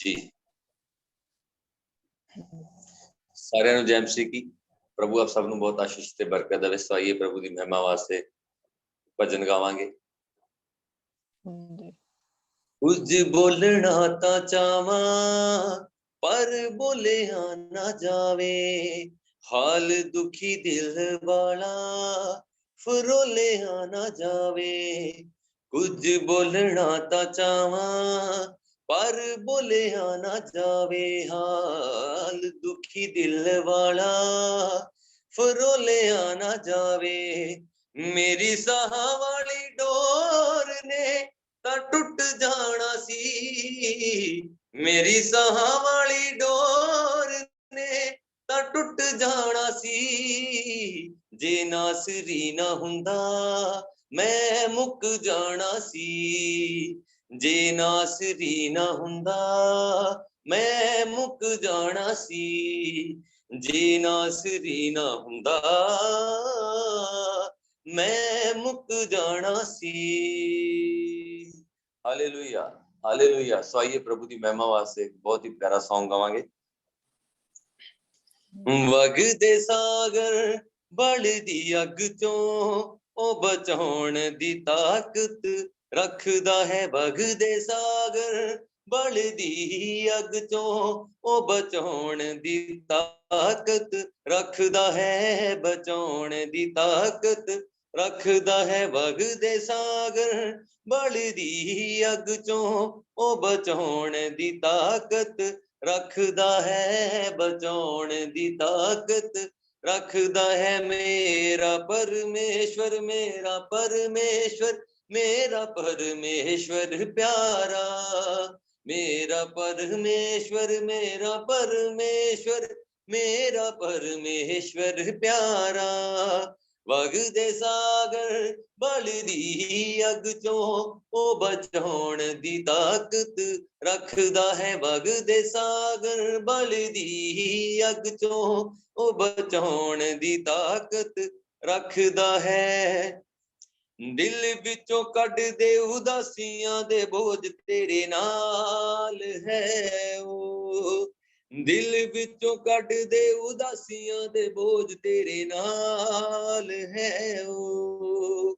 जी सारे ਨੂੰ ਜੈ ਮਸੀਹ ਕੀ। ਪ੍ਰਭੂ ਆਪ ਸਭ ਨੂੰ ਬਹੁਤ ਆਸ਼ੀਸ਼ ਤੇ ਬਰਕਤ ਦੇਵੇ। ਸੋ ਆਈਏ ਪ੍ਰਭੂ ਦੀ ਮਹਿਮਾ ਵਾਸਤੇ ਭਜਨ ਗਾਵਾਂਗੇ। ਕੁਝ ਬੋਲਣਾ ਤਾਂ ਚਾਹਾਂ ਪਰ ਬੋਲਿਆ ਨਾ ਜਾਵੇ, ਹਾਲ ਦੁਖੀ ਦਿਲ ਵਾਲਾ ਫਰੋਲਿਆ ਨਾ ਜਾਵੇ। ਕੁਝ ਬੋਲਣਾ ਤਾਂ ਚਾਹਾਂ ਪਰ ਬੋਲਿਆ ਨਾ ਜਾਵੇ, ਹਾਲ ਦੁਖੀ ਦਿਲ ਵਾਲਾ ਫਰੋਲਿਆ ਨਾ ਜਾਵੇ। ਮੇਰੀ ਸਾਹ ਵਾਲੀ ਡੋਰ ਨੇ ਤਾਂ ਟੁੱਟ ਜਾਣਾ ਸੀ, ਮੇਰੀ ਸਾਹ ਵਾਲੀ ਡੋਰ ਨੇ ਤਾਂ ਟੁੱਟ ਜਾਣਾ ਸੀ। ਜੇ ਨਾਸਰੀ ਨਾ ਹੁੰਦਾ ਮੈਂ ਮੁੱਕ ਜਾਣਾ ਸੀ, ਜੇ ਨਾਸਰੀ ਨਾ ਹੁੰਦਾ ਮੈਂ ਮੁੱਕ ਜਾਣਾ ਸੀ, ਜੇ ਨਾਸਰੀ ਨਾ ਹੁੰਦਾ ਮੈਂ ਮੁੱਕ ਜਾਣਾ ਸੀ। Hallelujah hallelujah. ਸੋ ਆइए प्रभु ਦੀ ਮਹਿਮਾ ਵਾਸਤੇ ਬਹੁਤ ਹੀ ਪਿਆਰਾ ਸੌਂਗ ਗਾਵਾਂਗੇ। ਵਗਦੇ ਸਾਗਰ ਬਲਦੀ ਅੱਗ ਚੋਂ ਉਹ ਬਚਾਉਣ ਦੀ ਤਾਕਤ ਰੱਖਦਾ ਹੈ, ਵਗਦੇ ਸਾਗਰ ਬਲਦੀ ਅੱਗ ਚੋਂ ਉਹ ਬਚਾਉਣ ਦੀ ਤਾਕਤ ਰੱਖਦਾ ਹੈ, ਬਚਾਉਣ ਦੀ ਤਾਕਤ ਰੱਖਦਾ ਹੈ। ਵਗਦੇ ਸਾਗਰ ਬਲਦੀ ਅੱਗ ਚੋਂ ਉਹ ਬਚਾਉਣ ਦੀ ਤਾਕਤ ਰੱਖਦਾ ਹੈ, ਬਚਾਉਣ ਦੀ ਤਾਕਤ ਰੱਖਦਾ ਹੈ। ਮੇਰਾ ਪਰਮੇਸ਼ਵਰ ਮੇਰਾ ਪਰਮੇਸ਼ਵਰ ਮੇਰਾ ਪਰਮੇਸ਼ਵਰ ਪਿਆਰਾ, ਮੇਰਾ ਪਰਮੇਸ਼ਵਰ ਮੇਰਾ ਪਰਮੇਸ਼ਵਰ ਮੇਰਾ ਪਰਮੇਸ਼ਵਰ ਪਿਆਰਾ। ਵਗਦੇ ਸਾਗਰ ਬਲਦੀ ਅੱਗ ਚੋਂ ਉਹ ਬਚਾਉਣ ਦੀ ਤਾਕਤ ਰੱਖਦਾ ਹੈ, ਵਗਦੇ ਸਾਗਰ ਬਲਦੀ ਅੱਗ ਚੋਂ ਉਹ ਬਚਾਉਣ ਦੀ ਤਾਕਤ ਰੱਖਦਾ ਹੈ। ਦਿਲ ਵਿੱਚੋਂ ਕੱਢ ਦੇ ਉਦਾਸੀਆਂ ਦੇ ਬੋਝ ਤੇਰੇ ਨਾਲ ਹੈ ਉਹ, ਦਿਲ ਵਿੱਚੋਂ ਕੱਢ ਦੇ ਉਦਾਸੀਆਂ ਦੇ ਬੋਝ ਤੇਰੇ ਨਾਲ ਹੈ ਉਹ।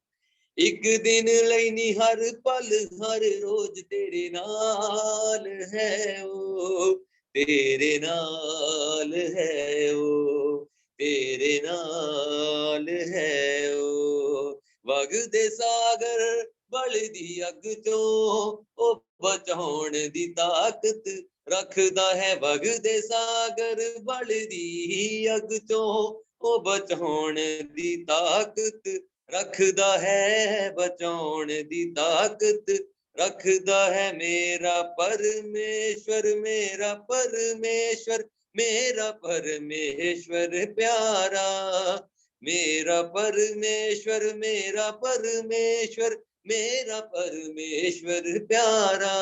ਇੱਕ ਦਿਨ ਲਈ ਨੀ ਹਰ ਪਲ ਹਰ ਰੋਜ਼ ਤੇਰੇ ਨਾਲ ਹੈ ਉਹ, ਤੇਰੇ ਨਾਲ ਹੈ ਉਹ, ਤੇਰੇ ਨਾਲ ਹੈ ਉਹ। ਵਗਦੇ ਸਾਗਰ ਬਲਦੀ ਅੱਗ ਚੋਂ ਉਹ ਬਚਾਉਣ ਦੀ ਤਾਕਤ ਰੱਖਦਾ ਹੈ, ਵਗਦੇ ਸਾਗਰ ਬਲਦੀ ਅੱਗ ਚੋਂ ਉਹ ਬਚਾਉਣ ਦੀ ਤਾਕਤ ਰੱਖਦਾ ਹੈ, ਬਚਾਉਣ ਦੀ ਤਾਕਤ ਰੱਖਦਾ ਹੈ। ਮੇਰਾ ਪਰਮੇਸ਼ਵਰ ਮੇਰਾ ਪਰਮੇਸ਼ਵਰ ਮੇਰਾ ਪਰਮੇਸ਼ਵਰ ਪਿਆਰਾ, ਮੇਰਾ ਪਰਮੇਸ਼ਵਰ ਮੇਰਾ ਪਰਮੇਸ਼ਵਰ ਮੇਰਾ ਪਰਮੇਸ਼ਵਰ ਪਿਆਰਾ।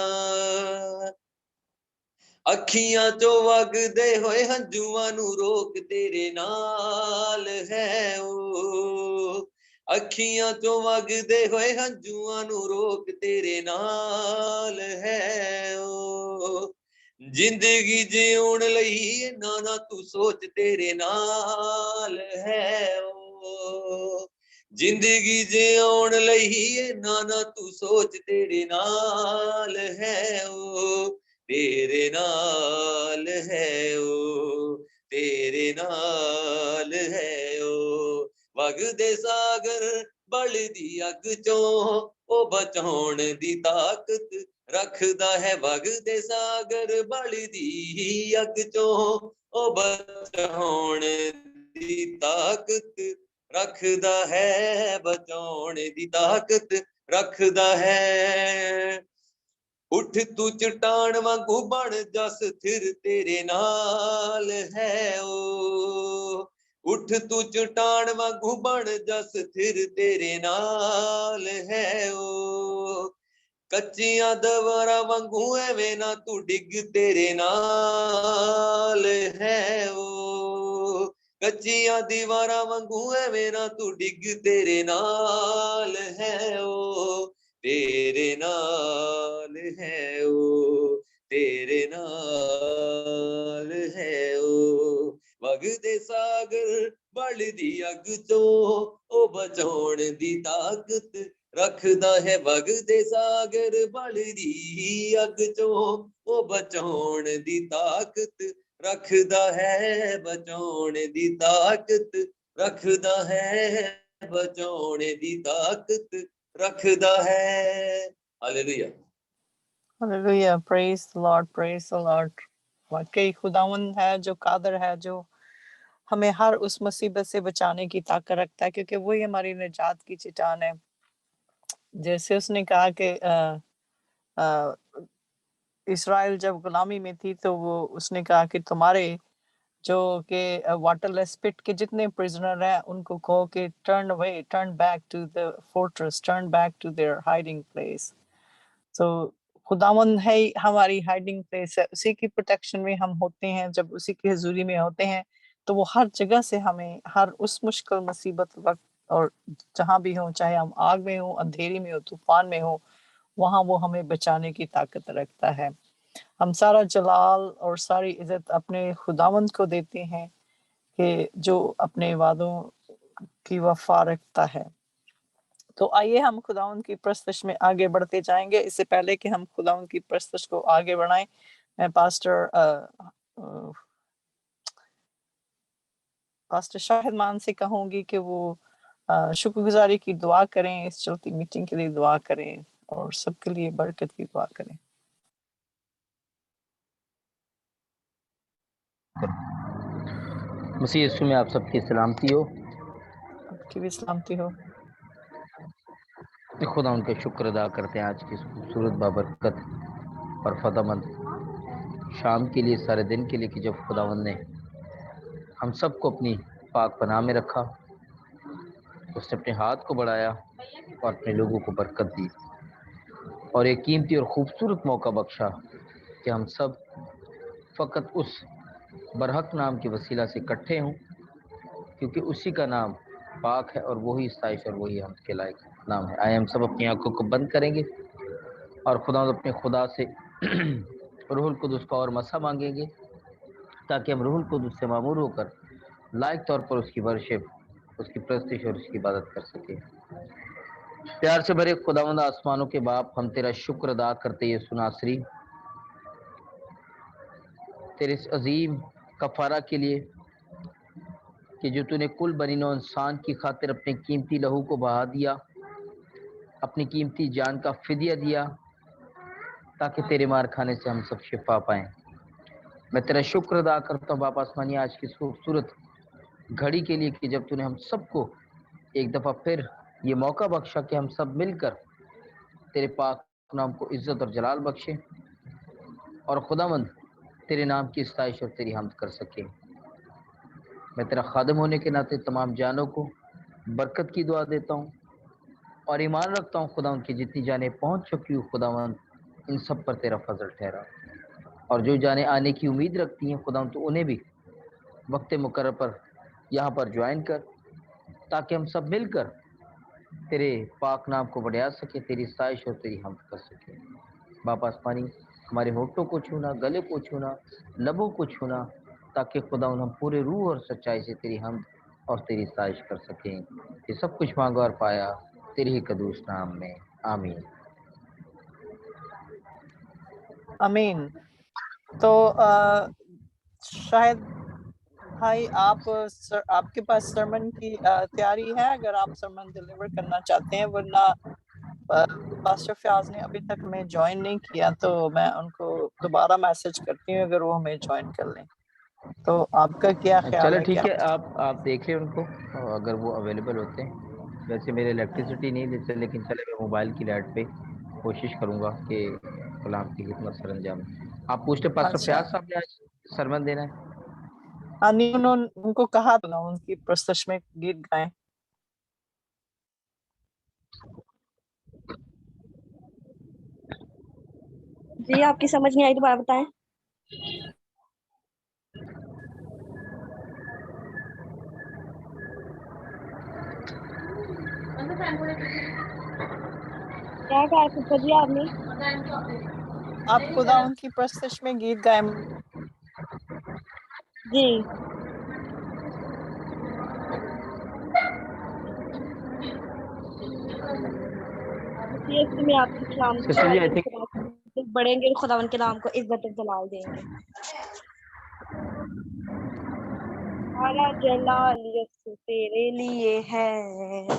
ਅੱਖੀਆਂ ਚੋਂ ਵਗਦੇ ਹੋਏ ਹੰਝੂਆਂ ਨੂੰ ਰੋਕ ਤੇਰੇ ਨਾਲ ਹੈ ਉਹ, ਅੱਖੀਆਂ ਚੋਂ ਵਗਦੇ ਹੋਏ ਹੰਝੂਆਂ ਨੂੰ ਰੋਕ ਤੇਰੇ ਨਾਲ ਹੈ ਉਹ। ਜ਼ਿੰਦਗੀ ਜਿਉਣ ਲਈ ਨਾ ਤੂੰ ਸੋਚ ਤੇਰੇ ਨਾਲ ਹੈ ਉਹ, ਜ਼ਿੰਦਗੀ ਜਿਉਣ ਲਈ ਨਾ ਤੂੰ ਸੋਚ ਤੇਰੇ ਨਾਲ ਹੈ ਉਹ, ਤੇਰੇ ਨਾਲ ਹੈ ਉਹ, ਤੇਰੇ ਨਾਲ ਹੈ ਉਹ। ਵਗਦੇ ਸਾਗਰ ਬਲਦੀ ਅੱਗ ਚੋਂ ਉਹ ਬਚਾਉਣ ਦੀ ਤਾਕਤ ਰੱਖਦਾ ਹੈ, ਵਗਦੇ ਸਾਗਰ ਬਲਦੀ ਅੱਗ ਚੋਂ ਉਹ ਬਚਾਉਣ ਦੀ ਤਾਕਤ ਰੱਖਦਾ ਹੈ, ਬਚਾਉਣ ਦੀ ਤਾਕਤ ਰੱਖਦਾ ਹੈ। ਉੱਠ ਤੂੰ ਚਟਾਨ ਵਾਂਗੂ ਬਣ ਜਾ ਸਥਿਰ ਤੇਰੇ ਨਾਲ ਹੈ ਉਹ, ਉੱਠ ਤੂੰ ਚਟਾਨ ਵਾਂਗੂ ਬਣ ਜਾ ਸਥਿਰ ਤੇਰੇ ਨਾਲ ਹੈ ਉਹ। ਕੱਚੀਆਂ ਦੀਵਾਰਾਂ ਵਾਂਗੂ ਐਵੇਂ ਨਾ ਤੂੰ ਡਿੱਗ ਤੇਰੇ ਨਾਲ ਹੈ ਉਹ, ਕੱਚੀਆਂ ਦੀਵਾਰਾਂ ਵਾਂਗੂ ਐਵੇਂ ਨਾ ਤੂੰ ਡਿੱਗ ਤੇਰੇ ਨਾਲ ਹੈ ਉਹ, ਤੇਰੇ ਨਾਲ ਹੈ ਉਹ, तेरे नाल है ओ वगदे सागर बल दी अग तो ओ बचाउण दी ताकत रखदा है वगदे सागर बल दी अग तो ओ बचाउण दी ताकत रखदा है बचाउण दी ताकत रखदा है बचाउण दी ताकत रखदा है hallelujah hallelujah praise the Lord praise the Lord वाकई खुदावंद है जो कादर है जो हमें हर उस मुसीबत से बचाने की ताकत रखता है क्योंकि वही हमारी निजात की चट्टान है जैसे उसने कहा कि इस्राएल जब गुलामी में थी तो वो उसने कहा कि तुम्हारे जो के वाटरलेस पिट के जितने प्रिजनर हैं उनको कहो कि turn back to the fortress turn back to their hiding place तो खुदावंद है हमारी हाइडिंग प्लेस है उसी की प्रोटेक्शन में हम होते हैं जब उसी की हजूरी में होते हैं तो वो हर जगह से हमें हर उस मुश्किल मुसीबत वक्त और जहाँ भी हो चाहे हम आग में हो अंधेरी में हो तूफान में हो वहाँ वो हमें बचाने की ताकत रखता है हम सारा जलाल और सारी इज्जत अपने खुदावंद को देते हैं कि जो अपने वादों की वफा रखता है तो आइए हम खुदावंद की प्रस्तश में आगे बढ़ते जाएंगे इससे पहले कि हम खुदावंद की प्रस्तश को आगे बढ़ाएं मैं पास्टर शाहिद मान से कहूंगी कि वो शुक्रगुजारी की दुआ करें इस चलती मीटिंग के लिए दुआ करें और सबके लिए बरकत की दुआ करें मसीह यीशु में आप सबकी सलामती हो आपकी भी सलामती हो खुदा उनका शुक्र अदा करते हैं आज की इस खूबसूरत बाबरकत और फदामंद शाम के लिए सारे दिन के लिए कि जब खुदावंद ने हम सबको अपनी पाक पनाह में रखा उसने अपने हाथ को बढ़ाया और अपने लोगों को बरकत दी और एक कीमती और खूबसूरत मौका बख्शा कि हम सब फ़कत उस बरहक नाम के वसीला से इकट्ठे हों क्योंकि उसी का नाम पाक है और वही साइश और वही हम के लायक नाम है आए हम सब अपनी आंखों को बंद करेंगे और खुदा अपने खुदा से रूहुल कुदुस का और मसा मांगेंगे ताकि हम रूहुल कुदुस से मामूर होकर लायक तौर पर उसकी वर्शिप उसकी प्रस्तिश और उसकी इबादत कर सके प्यार से भरे खुदावंद आसमानों के बाप हम तेरा शुक्र अदा करते ये सुनासरी तेरे इस अजीम कफारा के लिए कि जो तूने कुल बनी नौ इंसान की खातिर अपने कीमती लहू को बहा दिया अपनी कीमती जान का फिदिया दिया ताकि तेरे मार खाने से हम सब शिफा पाएं मैं तेरा शुक्र अदा करता हूँ बाप आसमानी आज की खूबसूरत घड़ी के लिए कि जब तूने हम सबको एक दफ़ा फिर ये मौका बख्शा कि हम सब मिलकर तेरे पाक नाम को इज्जत और जलाल बख्शे और खुदावंद तेरे नाम की इस्ताइश और तेरी हमद कर सके मैं तेरा खादिम होने के नाते तमाम जानों को बरकत की दुआ देता हूँ और ईमान रखता हूँ खुदावंद की जितनी जाने पहुँच चुकी हूँ खुदावंद इन सब पर तेरा फजल ठहरा और जो जाने आने की उम्मीद रखती हैं खुदावंद तो उन्हें भी वक्त मुकर्रर पर यहाँ पर ज्वाइन कर ताकि हम सब मिलकर तेरे पाक नाम को बढ़ा सके तेरी साइश और तेरी हमद कर सके बाप आसमानी हमारे होठों को छूना गले को छूना लबों को छूना ताकि खुदा हम पूरे रूह और सच्चाई से तेरी हमद और तेरी साइश कर सकें ये सब कुछ मांगा और पाया तेरे ही कदूस नाम में आमीन आमीन तो शायद भाई आपके पास सरमन की तैयारी है अगर आप सरमन डिलीवर करना चाहते हैं वरना पास्टर फयाज ने अभी तक हमें ज्वाइन नहीं किया तो मैं उनको दोबारा मैसेज करती हूँ अगर वो हमें ज्वाइन कर लें तो आपका क्या ख्याल है ठीक है आप देखिए उनको अगर वो अवेलेबल होते हैं वैसे मेरे इलेक्ट्रिसिटी नहीं देते लेकिन चले मैं मोबाइल की लाइट पे कोशिश करूंगा कि कलाम की खिदमत सर अंजाम आप पूछते पास्टर फयाज साहब ने आज सरमन देना है हाँ नहीं उनको कहा था ना उनकी प्रस्तश में गीत गाएं जी आपकी समझ नहीं आई दोबारा बताएं क्या कहा जी आपने आप खुदा उनकी प्रस्तश में गीत गाए। जी में आपके कलाम सिस्टर जी, आई थिंक को बढ़ेंगे और खुदावन के नाम को इज्जत और जलाल देंगे। सारा जलाल यीशु तेरे लिए है,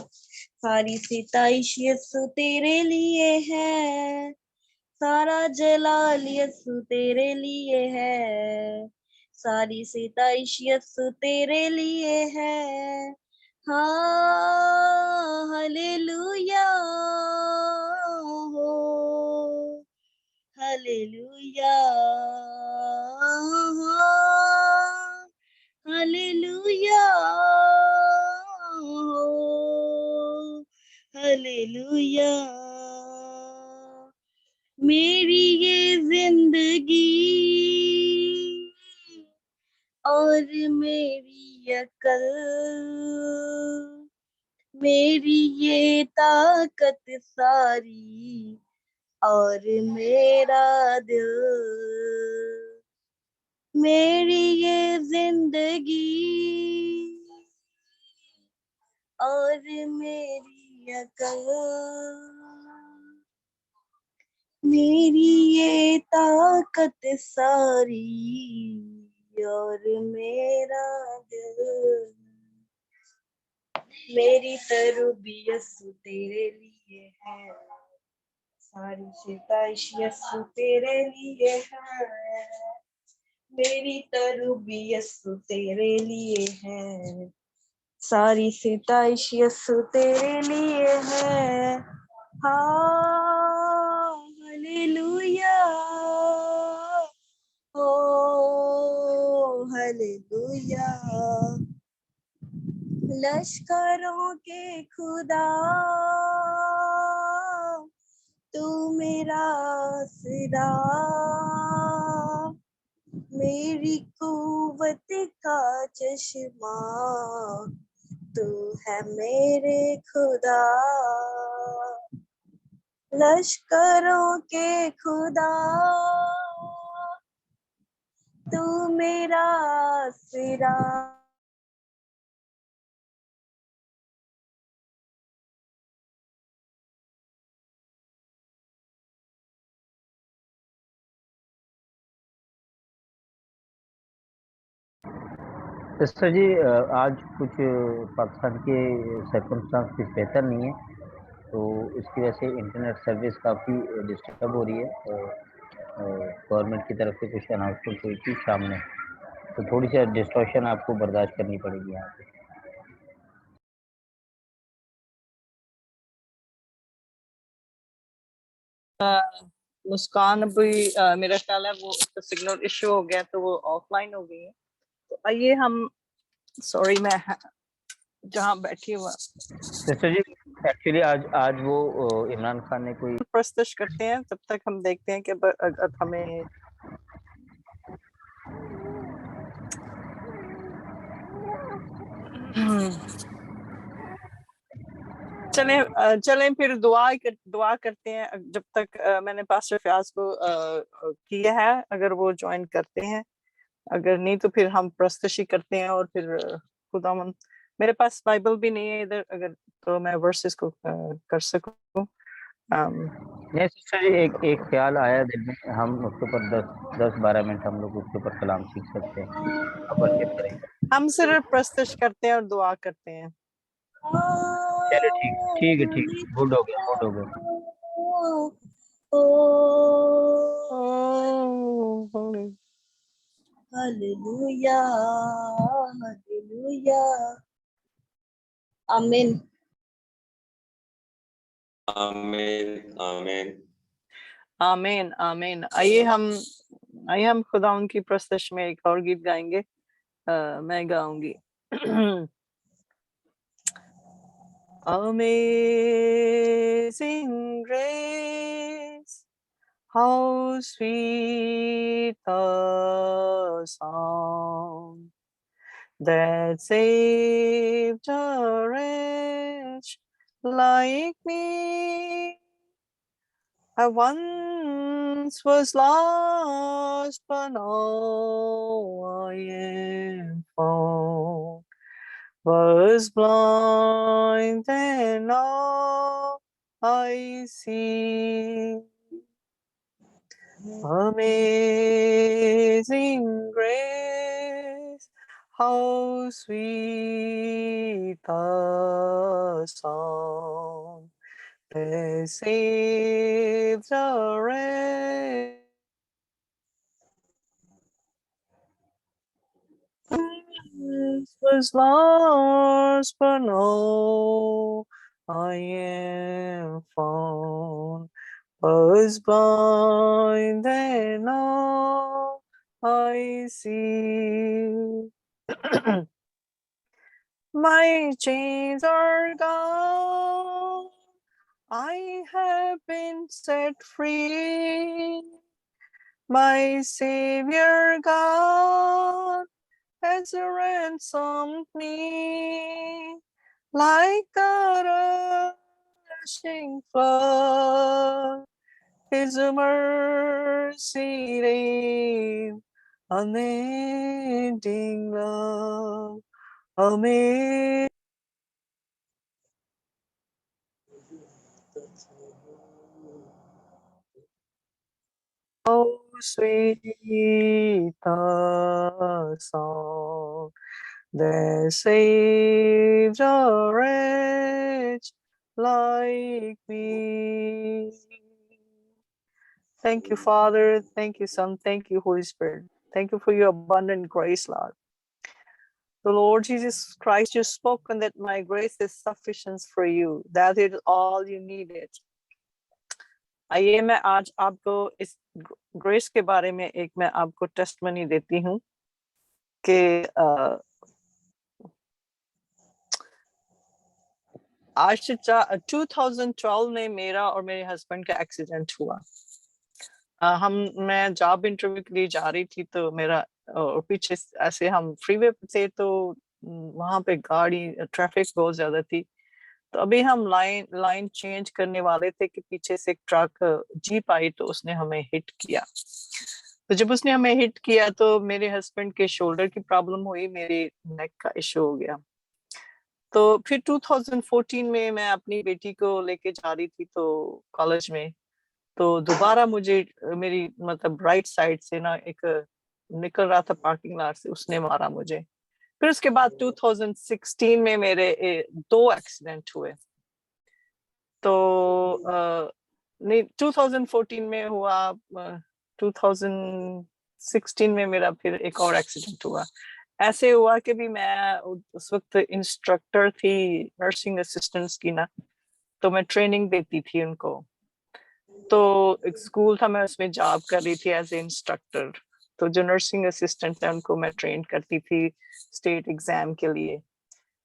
सारी सिताइश यीशु तेरे लिए है, सारा जलाल यीशु तेरे लिए है, सारी सिताइश यीशु तेरे लिए है। हाँ हालेलुया हो, हालेलुया हालेलुया हो, हालेलुया। मेरी ये जिंदगी और मेरी अकल, मेरी ये ताकत सारी और मेरा दिल, मेरी ये जिंदगी और मेरी अकल, मेरी ये ताकत सारी और मेरा दिल, मेरी तरबियत तेरे लिए है, सारी सिताइश यीशु तेरे लिए है, मेरी तरबियत तेरे लिए है, सारी सिताइश यीशु तेरे लिए है। हाँ हालेलुया ओ हालेलुया। लश्करों के खुदा तू मेरा आसरा, मेरी कुव्वत का चश्मा तू है मेरे खुदा, लश्करों के खुदा तू मेरा आसरा। सिस्टर जी, आज कुछ पाकिस्तान के सर्कमस्टांस कुछ बेहतर नहीं है, तो इसकी वजह से इंटरनेट सर्विस काफ़ी डिस्टर्ब हो रही है। गवर्नमेंट की तरफ से कुछ अनाउंसमेंट हुई थी शाम में, तो थोड़ी सी डिस्टॉर्शन आपको बर्दाश्त करनी पड़ेगी यहाँ पे। मुस्कान भी मेरा ख्याल है वो सिग्नल इशू हो गया तो वो ऑफलाइन हो गई है। तो आइए हम, सॉरी मैं जहाँ बैठी हुआ सिस्टर जी, एक्चुअली आज वो इमरान खान ने कोई प्रस्तुत करते हैं, तब तक हम देखते हैं कि अगर हमें चलें फिर दुआ करते हैं जब तक मैंने पास्टर फयाज को किया है, अगर वो ज्वाइन करते हैं, अगर नहीं तो फिर हम प्रस्तुति करते हैं और फिर खुदावन, मेरे पास बाइबल भी नहीं है इधर, अगर तो मैं वर्सेस को कर सकूं। नहीं सिस्टर जी, एक ख्याल आया दिल में, हम उसके ऊपर 10-12 मिनट हम लोग उसके ऊपर कलाम सीख सकते हैं, वर्शिप करेंगे। हम सिर्फ प्रस्तुति करते हैं और दुआ करते हैं। चलो ठीक है, ठीक, गुड हो गया। हालेलुया हालेलुया आमीन आमीन आमीन आमीन आमीन। आइए हम खुदा उनकी प्रस्तुति में एक और गीत गाएंगे। मैं गाऊंगी। Amazing grace, how sweet the sound that saved a wretch like me. I once once was lost, but now I am found. Was blind, and now I see. Amazing grace, how sweet the sound that saves a wretch. Was lost, but now I am found. Was blind, and now I see. My chains are gone, I have been set free. My Savior God has ransomed me, like a rushing flood. His mercy reigns, unending love. Amen. Oh, sweet the song that saves a wretch like me. Thank you, Father. Thank you, Son. Thank you, Holy Spirit. Thank you for your abundant grace, Lord. The Lord Jesus Christ, you spoken that my grace is sufficient for you. That is all you needed. आइए मैं आज आपको इस grace के बारे में एक मैं आपको टेस्टमनी देती हूँ कि आज से 2012 में मेरा और मेरे हस्बैंड का एक्सीडेंट हुआ। मैं जॉब इंटरव्यू के लिए जा रही थी तो मेरा पीछे ऐसे हम फ्रीवे पे थे तो वहां पे गाड़ी ट्रैफिक बहुत ज्यादा थी। तो अभी हम लाइन चेंज करने वाले थे कि पीछे से एक ट्रक जीप आई तो उसने हमें हिट किया। तो जब उसने हमें हिट किया तो मेरे हस्बैंड के शोल्डर की प्रॉब्लम हुई, मेरे नेक का इशू हो गया। तो फिर 2014 में मैं अपनी बेटी को लेके जा रही थी तो कॉलेज में, तो दोबारा मुझे मेरी मतलब राइट साइड से ना एक निकल रहा था पार्किंग लॉट से, उसने मारा मुझे। फिर उसके बाद 2016 में मेरे 2 एक्सीडेंट हुए। तो नहीं 2014 में हुआ, 2016 में मेरा फिर एक और एक्सीडेंट हुआ। ऐसे हुआ कि भी मैं उस वक्त इंस्ट्रक्टर थी नर्सिंग असिस्टेंट्स की ना, तो मैं ट्रेनिंग देती थी उनको। तो एक स्कूल था, मैं उसमें जॉब कर रही थी एज ए इंस्ट्रक्टर। तो जो नर्सिंग असिस्टेंट है उनको मैं ट्रेन करती थी स्टेट एग्जाम के लिए।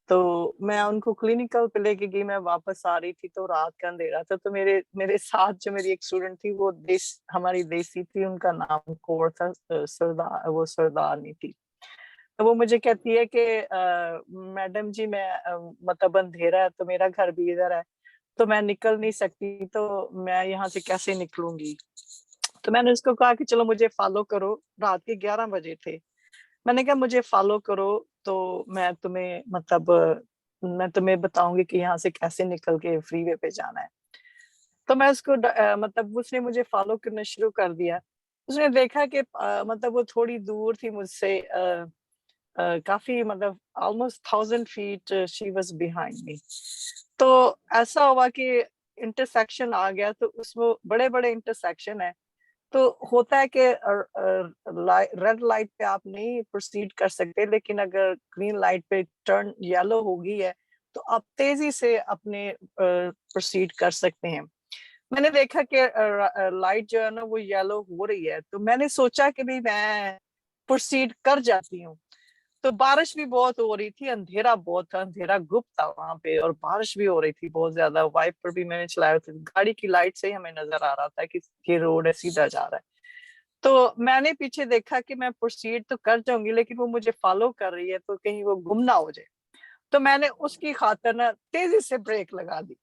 तो मैं उनको क्लिनिकल पे लेके गई, मैं वापस आ रही थी तो रात का अंधेरा था। तो मेरे साथ जो मेरी एक स्टूडेंट थी वो हमारी देसी थी, उनका नाम कौर था, वो सरदारनी थी। तो वो मुझे कहती है कि मैडम जी मैं मतलब अंधेरा है तो मेरा घर भी इधर है तो मैं निकल नहीं सकती, तो मैं यहाँ से कैसे निकलूंगी। तो मैंने उसको कहा कि चलो मुझे फॉलो करो। रात के 11 बजे थे। मैंने कहा मुझे फॉलो करो तो मैं तुम्हें मतलब मैं तुम्हें बताऊंगी कि यहाँ से कैसे निकल के फ्रीवे पे जाना है। तो मैं उसको मतलब उसने मुझे फॉलो करना शुरू कर दिया। उसने देखा कि मतलब वो थोड़ी दूर थी मुझसे, काफी मतलब almost 1000 feet she was behind me. तो ऐसा हुआ कि इंटरसेक्शन आ गया, तो उसमें बड़े-बड़े इंटरसेक्शन है तो होता है कि रेड लाइट पे आप नहीं प्रोसीड कर सकते, लेकिन अगर ग्रीन लाइट पे टर्न येलो हो गई है तो आप तेजी से अपने प्रोसीड कर सकते हैं। मैंने देखा कि लाइट जो है ना वो येलो हो रही है, तो मैंने सोचा कि भाई मैं प्रोसीड कर जाती हूँ। तो बारिश भी बहुत हो रही थी, अंधेरा बहुत था, अंधेरा गुप्त था वहां पे और बारिश भी हो रही थी बहुत ज्यादा। वाइपर भी मैंने चलाया था, गाड़ी की लाइट से ही हमें नजर आ रहा था कि ये रोड है, सीधा जा रहा है। तो मैंने पीछे देखा कि मैं प्रोसीड तो कर जाऊंगी लेकिन वो मुझे फॉलो कर रही है तो कहीं वो गुम ना हो जाए। तो मैंने उसकी खातिर ना तेजी से ब्रेक लगा दी।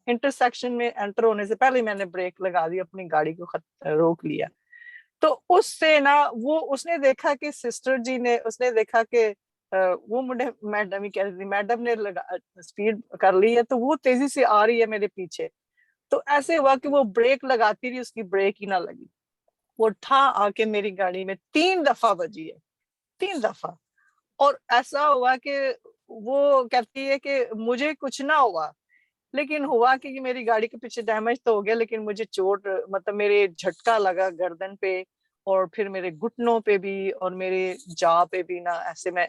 इंटरसेक्शन में एंटर होने से पहले मैंने ब्रेक लगा दी, अपनी गाड़ी को रोक लिया। तो उससे ना वो उसने देखा कि सिस्टर जी ने, उसने देखा कि वो मुझे मैडम ही कह रही थी, मैडम ने स्पीड कर ली है तो वो तेजी से आ रही है मेरे पीछे। तो ऐसे हुआ कि वो ब्रेक लगाती रही, उसकी ब्रेक ही ना लगी, वो ठा आके मेरी गाड़ी में 3 दफा बजी है, 3 दफा। और ऐसा हुआ कि वो कहती है कि मुझे कुछ ना हुआ, लेकिन हुआ कि मेरी गाड़ी के पीछे डैमेज तो हो गया, लेकिन मुझे चोट, मतलब मेरे झटका लगा गर्दन पे और फिर मेरे घुटनों पे भी और मेरे जाह पे भी ना, ऐसे में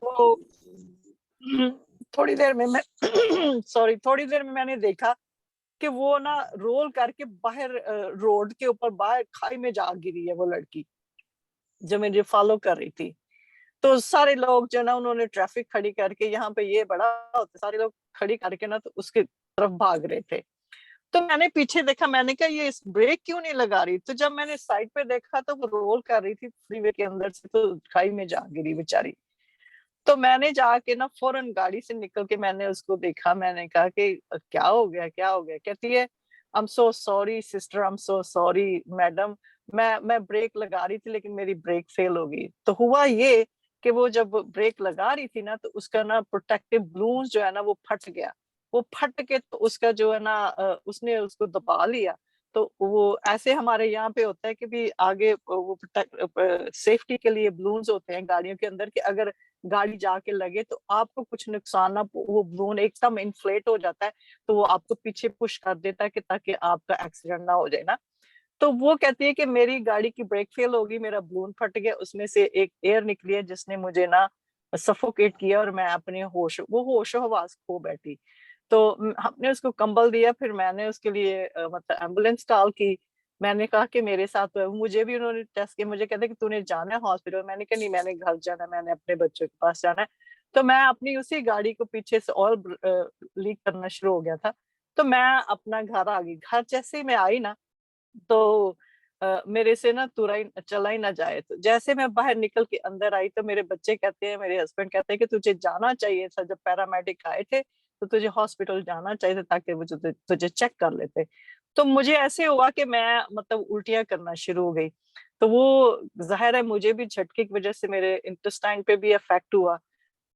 वो थोड़ी देर में मैं सॉरी, थोड़ी देर में मैंने देखा कि वो ना रोल करके बाहर रोड के ऊपर बाहर खाई में जा गिरी है वो लड़की जो मुझे फॉलो कर रही थी। तो सारे लोग जो ना, उन्होंने ट्रैफिक खड़ी करके, यहाँ पे ये बड़ा होता, सारे लोग खड़ी करके ना तो उसके तरफ भाग रहे थे। तो मैंने पीछे देखा, मैंने कहा ये इस ब्रेक क्यों नहीं लगा रही। तो जब मैंने साइड पे देखा तो वो रोल कर रही थी फ्रीवे के अंदर से, तो खाई में जा गिरी बेचारी। तो मैंने जाके ना फौरन गाड़ी से निकल के मैंने उसको देखा, मैंने कहा कि क्या हो गया, क्या हो गया। कहती है I am so sorry sister, I am so sorry madam, मैं ब्रेक लगा रही थी लेकिन मेरी ब्रेक फेल हो गई। तो हुआ ये कि वो जब ब्रेक लगा रही थी ना तो उसका ना प्रोटेक्टिव बलून जो है ना वो फट गया। वो फट के तो उसका जो है ना उसने उसको दबा लिया। तो वो ऐसे हमारे यहाँ पे होता है कि भी आगे वो सेफ्टी के लिए बलून्स होते हैं गाड़ियों के अंदर, कि अगर गाड़ी जाके लगे तो आपको कुछ नुकसान ना, वो बलून एकदम इन्फ्लेट हो जाता है तो वो आपको पीछे पुश कर देता है कि ताकि आपका एक्सीडेंट ना हो जाए ना। तो वो कहती है कि मेरी गाड़ी की ब्रेक फेल होगी, मेरा बलून फट गया, उसमें से एक एयर निकली है जिसने मुझे ना सफोकेट किया और मैं अपने होशो हवास खो बैठी। तो हमने उसको कंबल दिया, फिर मैंने उसके लिए मतलब एम्बुलेंस कॉल की। मैंने कहा कि मेरे साथ मुझे भी उन्होंने टेस्ट किया, मुझे कहते कि तूने जाना है हॉस्पिटल। मैंने कहा नहीं, मैंने घर जाना है, मैंने अपने बच्चों के पास जाना है। तो मैं अपनी उसी गाड़ी को पीछे से ऑयल लीक करना शुरू हो गया था। तो मैं अपना घर आ गई। घर जैसे ही मैं आई ना तो मेरे से ना तुरा ही चला ही ना जाए। तो जैसे मैं बाहर निकल के अंदर आई तो मेरे बच्चे कहते हैं, मेरे हस्बैंड कहते हैं कि तुझे जाना चाहिए था, जब पैरामेडिक आए थे तो तुझे हॉस्पिटल जाना चाहिए था ताकि वो तुझे तुझे चेक कर लेते। तो मुझे ऐसे हुआ कि मैं मतलब उल्टियाँ करना शुरू हो गई। तो वो ज़ाहिर है मुझे भी झटके की वज़ह से मेरे इंटेस्टाइन पे भी इफ़ेक्ट हुआ।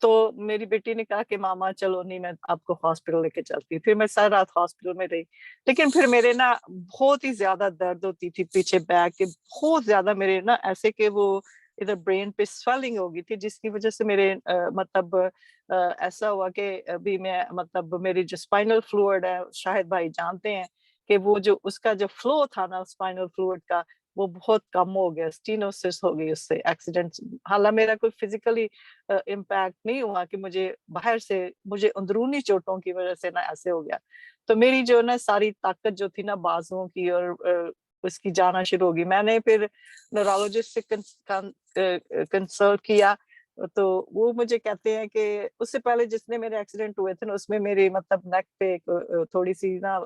तो मेरी बेटी ने कहा कि मामा चलो, नहीं मैं आपको हॉस्पिटल लेके चलती हूँ। फिर मैं सारी रात हॉस्पिटल में रही। लेकिन फिर मेरे ना बहुत ही ज़्यादा दर्द होती थी पीछे बैक के, बहुत ज़्यादा मेरे ना ऐसे कि वो इधर ब्रेन पे स्वेलिंग हो गई थी, जिसकी वज़ह से मेरे मतलब ऐसा हुआ कि अभी मैं मतलब मेरी जो स्पाइनल फ्लूइड है, शाहिद भाई जानते हैं कि वो जो उसका जो फ्लो था ना स्पाइनल फ्लूइड का, वो बहुत कम हो गया, स्टेनोसिस हो गई उससे एक्सीडेंट। हालांकि मेरा कोई फिजिकली इम्पैक्ट नहीं हुआ कि मुझे बाहर से, मुझे अंदरूनी चोटों की वजह से ना ऐसे हो गया। तो मेरी जो ना सारी ताकत जो थी ना बाजुओं की और उसकी जाना शुरू होगी। मैंने फिर न्यूरोलॉजिस्ट से कंसल्ट किया। तो वो मुझे कहते हैं कि उससे पहले जितने मेरे एक्सीडेंट हुए थे ना उसमें मेरे मतलब नेक पे थोड़ी सी ना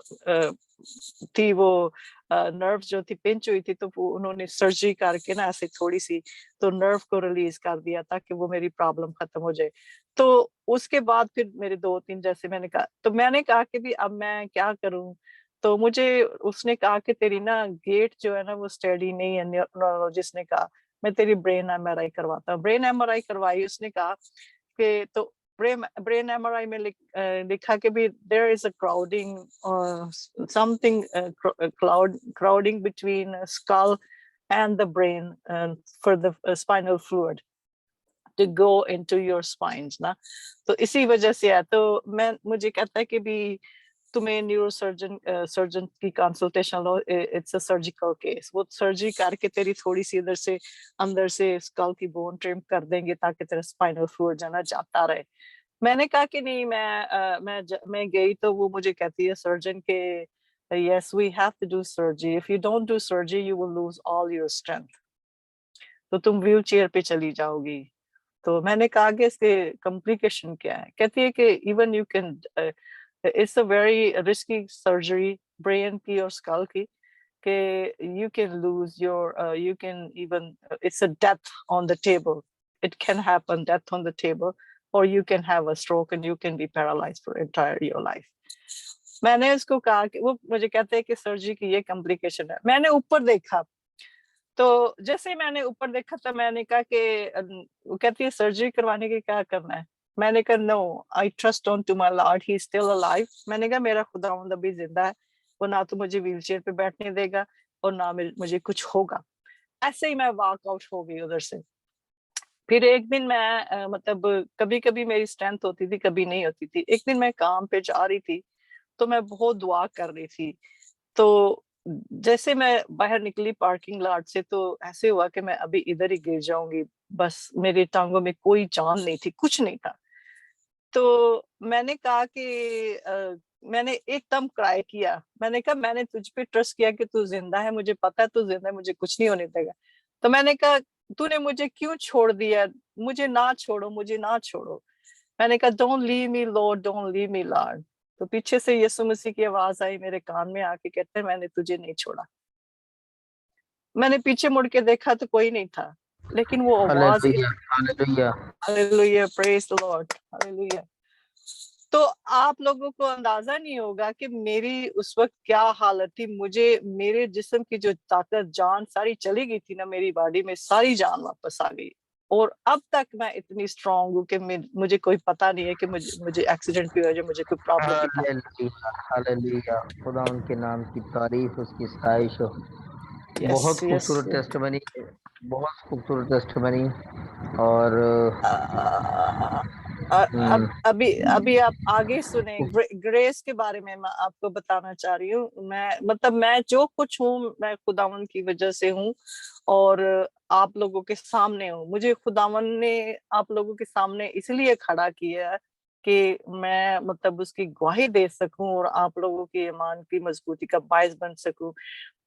थी वो नर्व जो थी पिंच हुई थी, तो वो उन्होंने सर्जरी करके ना ऐसे थोड़ी सी तो नर्व को रिलीज कर दिया ताकि वो मेरी प्रॉब्लम खत्म हो जाए। तो उसके बाद फिर मेरे 2-3 जैसे मैंने कहा, तो मैंने कहा कि भी अब मैं क्या करूं। तो मुझे उसने कहा कि तेरी ना गेट जो है ना वो स्टेडी नहीं है। न्यूरोलॉजिस्ट ने कहा मैं तेरी ब्रेन एमआरआई करवाता हूँ। ब्रेन एमआरआई करवाई। उसने कहा कि तो ब्रेन एमआरआई में लिखा कि भी there is a crowding something crowding between skull and the brain for the spinal fluid to go into your spines ना। तो इसी वजह से है। तो मैं मुझे कहता है कि भी तुम्हें न्यूरोसर्जन सर्जन की consultation low, it's a surgical case. वो सर्जरी करके तेरी थोड़ी सी इधर से अंदर से स्कल की बोन ट्रिम कर देंगे ताकि तेरा स्पाइनल फ्लूइड जाना जाता रहे। मैंने कहा कि नहीं, मैं गई तो वो मुझे कहती है सर्जन के yes we have to do surgery, if you don't do surgery you will lose all your strength, तो तुम व्हील चेयर पे चली जाओगी। तो मैंने कहा कि इसके कॉम्प्लिकेशन क्या है। कहती है कि even you can, it's a very risky surgery brain की और स्कल की, you can lose your you can even it's a death on the table. It can happen, death on the table, or you can have a stroke and you can be paralyzed for entire your life. मैंने उसको कहा कि वो मुझे कहते हैं कि surgery की ये कॉम्प्लिकेशन है. मैंने ऊपर देखा, तो जैसे मैंने ऊपर देखा तो मैंने कहा कि वो कहती है सर्जरी करवाने के क्या करना है. मैंने कहा no, I trust on to my Lord, he is still alive. मैंने कहा मेरा खुदावंद अभी जिंदा है, वो ना तो मुझे व्हीलचेयर पे बैठने देगा और ना मुझे कुछ होगा. ऐसे ही मैं वॉकआउट हो गई उधर से. फिर एक दिन मैं मतलब कभी कभी मेरी स्ट्रेंथ होती थी, कभी नहीं होती थी. एक दिन मैं काम पे जा रही थी तो मैं बहुत दुआ कर रही थी. तो जैसे मैं बाहर निकली पार्किंग लॉट से तो ऐसे हुआ कि मैं अभी इधर ही गिर जाऊंगी. बस मेरी टांगों में कोई जान नहीं थी, कुछ नहीं था. तो मैंने कहा कि मैंने एकदम क्राई किया. मैंने कहा मैंने तुझ पे ट्रस्ट किया कि तू जिंदा है, मुझे पता है तू जिंदा है, मुझे कुछ नहीं होने देगा. तो मैंने कहा तूने मुझे क्यों छोड़ दिया, मुझे ना छोड़ो, मुझे ना छोड़ो. मैंने कहा don't leave me Lord, don't leave me Lord. तो पीछे से यीशु मसीह की आवाज आई मेरे कान में आके, कहते हैं मैंने तुझे नहीं छोड़ा. मैंने पीछे मुड़ के देखा तो कोई नहीं था, लेकिन वो आवाज, hallelujah, hallelujah, praise the Lord, hallelujah. तो आप लोगों को अंदाजा नहीं होगा कि मेरी उस वक्त क्या हालत थी. मुझे मेरे जिस्म की जो ताकत, जान सारी चली गई थी ना, मेरी बॉडी में सारी जान वापस आ गई. और अब तक मैं इतनी स्ट्रांग हूँ कि मुझे कोई पता नहीं है कि मुझे एक्सीडेंट की वजह, मुझे कोई प्रॉब्लम भी था. Hallelujah, hallelujah. खुदा उनके नाम की तारीफ, उसकी सताइश हो. बहुत यस यस. खूबसूरत टेस्टमनी, बहुत खूबसूरत टेस्टमनी. और अब अभी आप आगे सुने. ग्रेस के बारे में मैं आपको बताना चाह रही हूँ. मैं जो कुछ हूँ मैं खुदावन की वजह से हूँ और आप लोगों के सामने हूँ. मुझे खुदावन ने आप लोगों के सामने इसलिए खड़ा किया है कि मैं मतलब उसकी गवाही दे सकूं और आप लोगों की ईमान की मजबूती का बायस बन सकूं.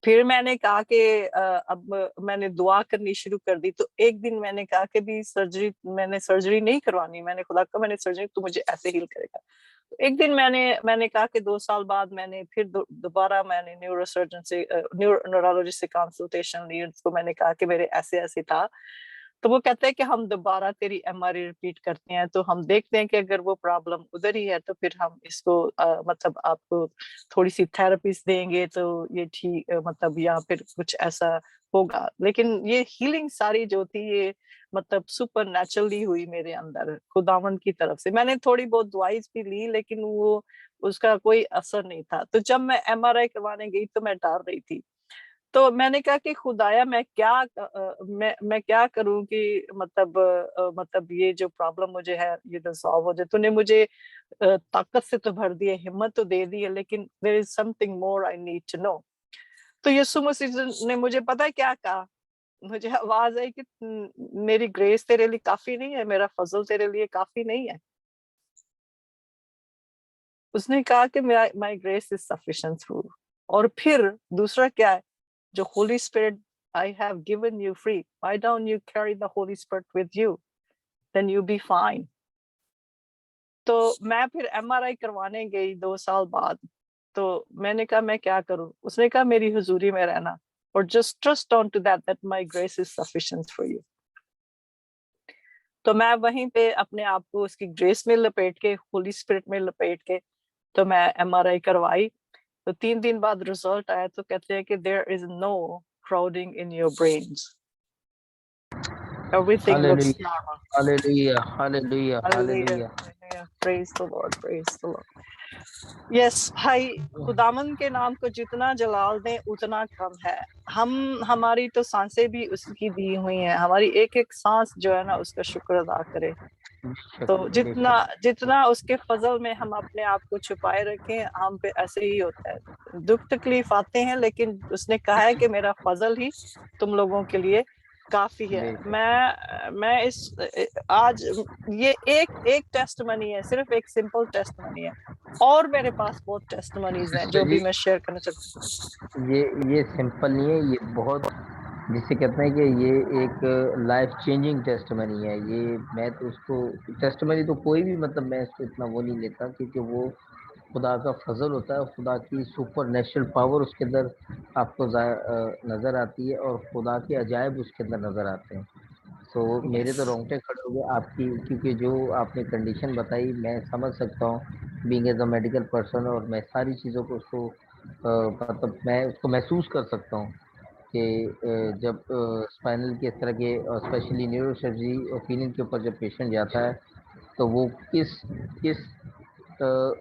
फिर मैंने कहा कि अब मैंने दुआ करनी शुरू कर दी. तो एक दिन मैंने कहा कि भी मैंने सर्जरी नहीं करवानी. मैंने खुदा का मैंने सर्जरी तो मुझे ऐसे हील करेगा. तो एक दिन मैंने कहा कि 2 साल बाद मैंने फिर दोबारा मैंने न्यूरोसर्जन से न्यूरोलॉजिस्ट से कंसल्टेशन ली. उसको मैंने कहा कि मेरे ऐसे ऐसे था. तो वो कहते हैं कि हम दोबारा तेरी एमआरआई रिपीट करते हैं, तो हम देखते हैं कि अगर वो प्रॉब्लम उधर ही है तो फिर हम इसको मतलब आपको थोड़ी सी थेरेपीज देंगे तो ये ठीक मतलब या फिर कुछ ऐसा होगा. लेकिन ये हीलिंग सारी जो थी ये मतलब सुपर नेचुरली हुई मेरे अंदर खुदावन की तरफ से. मैंने थोड़ी बहुत दवाइयाँ भी ली लेकिन वो उसका कोई असर नहीं था. तो जब मैं एमआरआई करवाने गई तो मैं डर रही थी. तो मैंने कहा कि खुदाया मैं क्या करूं कि मतलब ये जो प्रॉब्लम मुझे है ये तो सॉल्व हो जाए. तूने मुझे ताकत से तो भर दिया, हिम्मत तो दे दी है, लेकिन there is something more I need to know. तो यीशु मसीह ने मुझे पता है क्या कहा. मुझे आवाज आई कि मेरी ग्रेस तेरे लिए काफी नहीं है, मेरा फजल तेरे लिए काफी नहीं है. उसने कहा कि my grace is sufficient through. और फिर दूसरा क्या है, the Holy Spirit I have given you free. Why don't you carry the Holy Spirit with you? Then you'll be fine. तो मैं फिर एमआरआई करवाने गई 2 साल बाद. तो मैंने कहा मैं क्या करूं. उसने कहा मेरी हुजूरी में रहना और just trust on to that my grace is sufficient for you. तो मैं वहीं पे अपने आप को उसकी ग्रेस में लपेट के, होली स्पिरिट में लपेट के तो मैं एमआरआई करवाई. तो 3 दिन बाद रिजल्ट आया तो कहते हैं कि there is no crowding in your brains. Everything looks hallelujah, normal. Hallelujah, hallelujah, hallelujah. Hallelujah. Praise the Lord. Praise the Lord. Yes, भाई खुदावन के नाम को जितना जलाल दें उतना कम है. हमारी तो सांसें भी उसकी दी हुई हैं. हमारी एक एक सांस जो है ना उसका शुक्र अदा करें. तो जितना उसके फजल में हम अपने आप को छुपाए रखें, हम पे ऐसे ही होता है. दुख तकलीफ आते हैं लेकिन उसने कहा है कि मेरा फजल ही तुम लोगों के लिए काफी है. मैं इस आज ये एक टेस्टमनी है, सिर्फ एक सिंपल टेस्टमनी है. और मेरे पास बहुत टेस्टमनीज हैं जो भी मैं शेयर करना चाहती हूँ. ये सिंपल नहीं है, ये बहुत, जिसे कहते हैं कि ये एक लाइफ चेंजिंग टेस्टमनी है. ये मैं तो उसको टेस्टमनी तो कोई भी मतलब मैं इसको इतना वो नहीं लेता क्योंकि वो खुदा का फजल होता है, खुदा की सुपर नेचुरल पावर उसके अंदर आपको नज़र आती है और खुदा के अजायब उसके अंदर नज़र आते हैं। तो मेरे तो Yes. रोंगटे खड़े हो गए आपकी, क्योंकि जो आपने कंडीशन बताई मैं समझ सकता हूँ being as a medical person, और मैं सारी चीज़ों को उसको मतलब मैं उसको महसूस कर सकता हूँ कि जब स्पाइनल के इस तरह के स्पेशली न्यूरोसर्जरी ओपिनियन के ऊपर जब पेशेंट जाता है तो वो किस किस अ,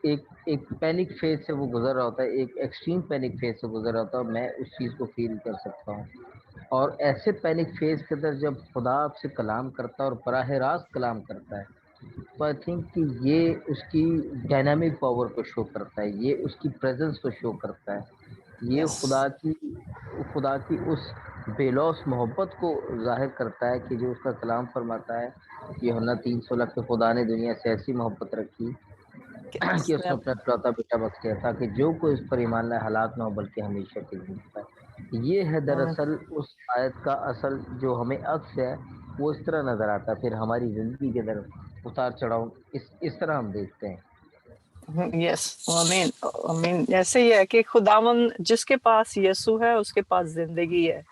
एक पैनिक फेज से वो गुजर रहा होता है, एक एक्सट्रीम पैनिक फेज से गुजर रहा होता है, मैं उस चीज़ को फील कर सकता हूँ। और ऐसे पैनिक फेज के अंदर जब खुदा आपसे कलाम करता है और बराह रास्त कलाम करता है, तो आई थिंक कि ये उसकी डायनामिक पावर को शो करता है, ये उसकी प्रेजेंस को शो करता है, ये Yes. खुदा की उस बेलौस मोहब्बत को जाहिर करता है कि जो उसका कलाम फरमाता है, यूहन्ना 3:16 के खुदा ने दुनिया से ऐसी मोहब्बत रखी Yes. कि उसने Yep. अपना इकलौता बेटा बख्श दिया ताकि जो कोई इस पर ईमान लाए हलाक ना हो बल्कि हमेशा की जिंदगी पाए। ये है Amen. दरअसल उस आयत का असल जो हमें अक्स है, वो इस तरह नजर आता है। फिर हमारी जिंदगी के अंदर उतार चढ़ाव इस तरह हम देखते हैं। यस, I mean ऐसे ही है कि खुदावन जिसके पास यीशु है उसके पास जिंदगी है,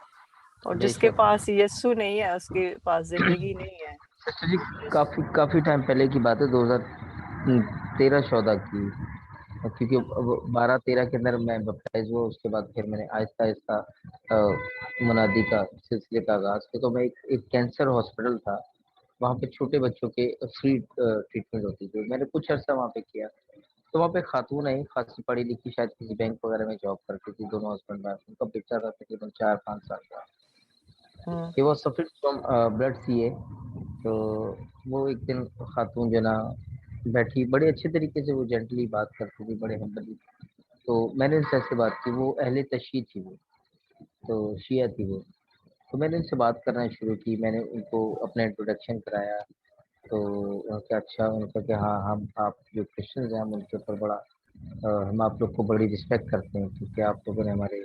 और जिसके बेशक पास यीशु नहीं है उसके पास जिंदगी नहीं है। सिस्टर जी, काफी टाइम पहले की बात है, 2013-14 की, क्योंकि अब 12-13 के अंदर मैं बप्टाइज हुआ, उसके बाद फिर मैंने आहिस्ता आहिस्ता मुनादी का सिलसिले का आगाज किया। तो मैं एक कैंसर हॉस्पिटल था, वहाँ पे छोटे बच्चों के फ्री ट्रीटमेंट होती थी, मैंने कुछ अर्सा वहाँ पे किया। तो वहाँ पे खातून आई, खासी पढ़ी लिखी, शायद किसी बैंक वगैरह में जॉब करती थी, दोनों हस्बैंड वाइफ, उनका बेटा था तकरीबन 4-5 साल का। Hmm, he was suffering from blood CA. तो वो एक दिन खातून जो ना बैठी, बड़े अच्छे तरीके से वो जेंटली बात करती थी, बड़े हम्बली। तो मैंने उनसे ऐसे बात की, वो अहले तशय्युद थी, वो तो शिया थी वो। तो मैंने उनसे बात करना शुरू की, मैंने उनको अपना इंट्रोडक्शन कराया। तो उनका अच्छा, उनका कि हाँ, हम आप जो क्रिश्चियंस हैं हम उनके ऊपर बड़ा हम आप लोग को बड़ी रिस्पेक्ट करते हैं, क्योंकि आप लोगों ने हमारे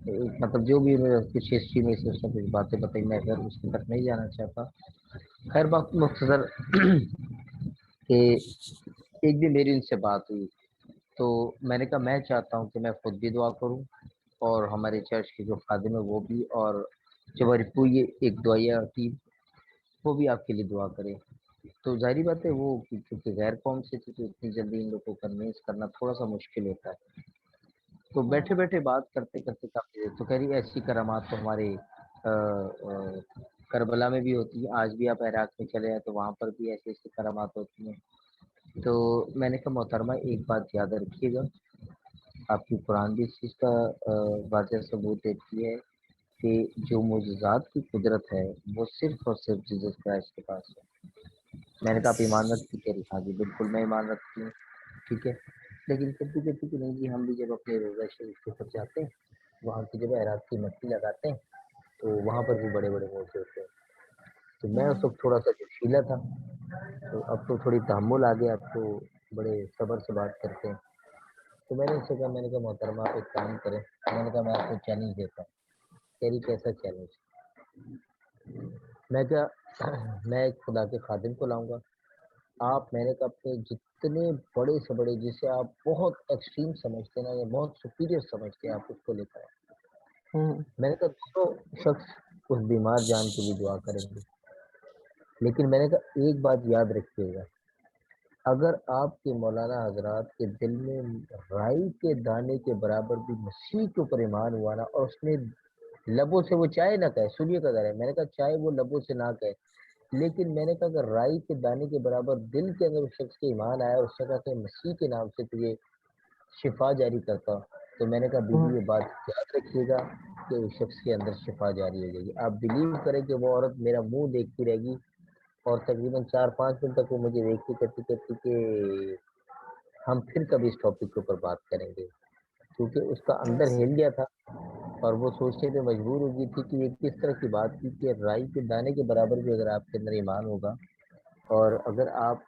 मतलब जो भी उन्होंने कुछ हिस्ट्री में से उसने कुछ बातें बताई, मैं अगर उसकी तक नहीं जाना चाहता। खैर बात मुख्तसर कि एक दिन मेरी उनसे बात हुई, तो मैंने कहा मैं चाहता हूँ कि मैं खुद भी दुआ करूँ और हमारे चर्च के जो खादिम है वो भी, और जो हमारी पूरी एक दुआया टीम वो भी आपके लिए दुआ करे। तो जाहिर बात है वो क्योंकि गैर कौम से थी, तो इतनी जल्दी इन लोगों को कन्विंस करना थोड़ा सा मुश्किल होता है। तो हम्म, बैठे बैठे बात करते करते काफी देर, तो कह रही ऐसी करामात तो हमारे करबला में भी होती है, आज भी आप इराक में चले जाए तो वहाँ पर भी ऐसी ऐसी करामात होती हैं। तो मैंने कहा मोहतरमा एक बात याद रखिएगा, आपकी कुरान भी इस चीज़ का वाज़ह सबूत देती है कि जो मुजज़ात की कुदरत है वो सिर्फ और सिर्फ जीसस क्राइस्ट के पास है। मैंने कहा आप ईमान yes. रखती? कह रही हाँ जी बिल्कुल मैं ईमान रखती हूँ। ठीक है, लेकिन कहती कहती कि नहीं जी, हम भी जब अपने रोज़ा शरीफ के ऊपर जाते हैं, वहाँ की जब इराक की मट्टी लगाते हैं तो वहाँ पर भी बड़े बड़े मोर्चे होते हैं। तो मैं उस हम्म, वक्त थोड़ा सा जोशीला था, तो अब तो थोड़ी तहम्मुल आ गया, अब तो बड़े सब्र से बात करते हैं। तो मैंने उससे कहा, मैंने कहा मोहतरमा आप एक काम करें, मैंने कहा मैं आपको चैलेंज देता हूँ। कह रही कैसा चैलेंज? मैं क्या मैं एक खुदा के खादिम को लाऊंगा, आप मैंने कहा अपने जितने बड़े से बड़े जिसे आप बहुत एक्सट्रीम समझते हैं ना या बहुत सुपीरियर समझते हैं, आप उसको लेकर आए। हम्म, मैंने कहा दोनों शख्स उस बीमार जान के लिए दुआ करेंगे, लेकिन मैंने कहा एक बात याद रखिएगा, अगर आपके मौलाना हजरात के दिल में राई के दाने के बराबर भी मसीह के ऊपर ईमान हुआ ना, और उसने लबों से वो चाहे ना कहे, सुनिए कदर है, मैंने कहा चाहे वो लबों से ना कहे, लेकिन मैंने कहा अगर राई के दाने के बराबर दिल के अंदर उस शख्स के ईमान आया, उसने कहा कि मसीह के नाम से तुझे शिफा जारी करता हूं, तो मैंने कहा बीबी हम्म, ये बात याद रखिएगा कि उस शख्स के अंदर शिफा जारी हो जाएगी। आप बिलीव करें कि वो औरत मेरा मुंह देखती रहेगी, और तकरीबन 4-5 दिन तक वो मुझे देखती कहती कहती कि हम फिर कभी इस टॉपिक के ऊपर बात करेंगे, क्योंकि उसका अंदर yes. हिल गया था और वो सोचने पे मजबूर हो गई थी कि ये किस तरह की बात थी कि राई के दाने के बराबर भी अगर आपके अंदर ईमान होगा, और अगर आप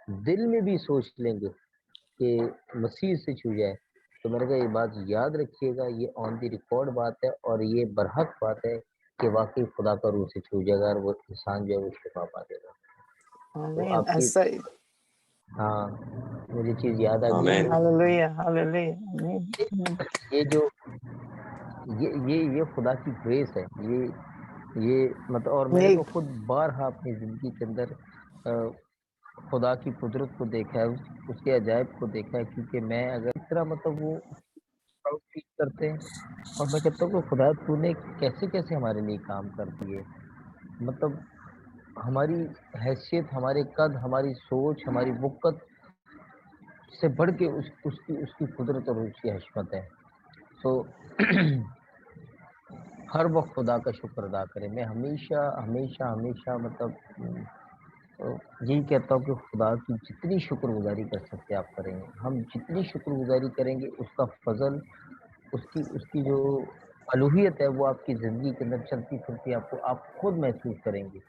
दिल में भी सोच लेंगे कि मसीह से छू जाए, तो मैंने कहा ये बात याद रखिएगा, ये ऑन द रिकॉर्ड बात है और ये बरहक बात है कि वाकई खुदा का रूह से छू जाएगा और वो इंसान जो है वो शिफा पा देगा। तो I mean आपकी ऐसा ही हाँ, मुझे चीज याद आ गई। आमीन। हालेलुया, हालेलुया, आमीन। ये जो ये खुदा की ग्रेस है, ये मतलब, और मैंने ये तो खुद बारहा अपनी जिंदगी के अंदर खुदा की कुदरत को देखा है, उसके अजायब को देखा है, क्योंकि मैं अगर इस तरह मतलब वो प्राउड फील करते हैं, और मैं कहता हूँ कि खुदा तूने कैसे कैसे हमारे लिए काम कर दिए, मतलब हमारी हैसियत, हमारे कद, हमारी सोच, हमारी वक़्त से बढ़ के उसकी उसकी कुदरत और उसकी हशमत है। तो हर वक्त खुदा का शुक्र अदा करें। मैं हमेशा हमेशा हमेशा मतलब यही कहता हूँ कि खुदा की जितनी शुक्रगुजारी कर सकते आप करेंगे, हम जितनी शुक्रगुजारी करेंगे उसका फजल, उसकी उसकी जो अलूहियत है वो आपकी ज़िंदगी के अंदर चलती फिरती आपको आप खुद महसूस करेंगे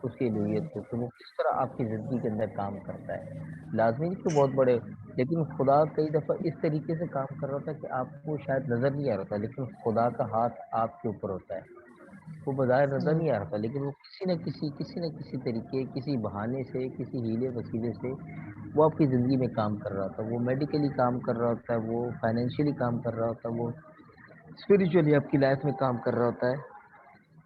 उसकी अलूहियत को, कि वो किस तरह आपकी ज़िंदगी के अंदर काम करता है। लाजमी नहीं कि बहुत बड़े, लेकिन खुदा कई दफ़ा इस तरीके से काम कर रहा था कि आपको शायद नज़र नहीं आ रहा था, लेकिन खुदा का हाथ आपके ऊपर होता है। वो बज़ाहिर नज़र नहीं आ रहा था, लेकिन वो किसी न किसी तरीके, किसी बहाने से, किसी हीले वसीले से वो आपकी ज़िंदगी में काम कर रहा था। वो मेडिकली काम कर रहा होता है, वो फाइनेंशियली काम कर रहा होता है, वो स्पिरिचुअली आपकी लाइफ में काम कर रहा होता है।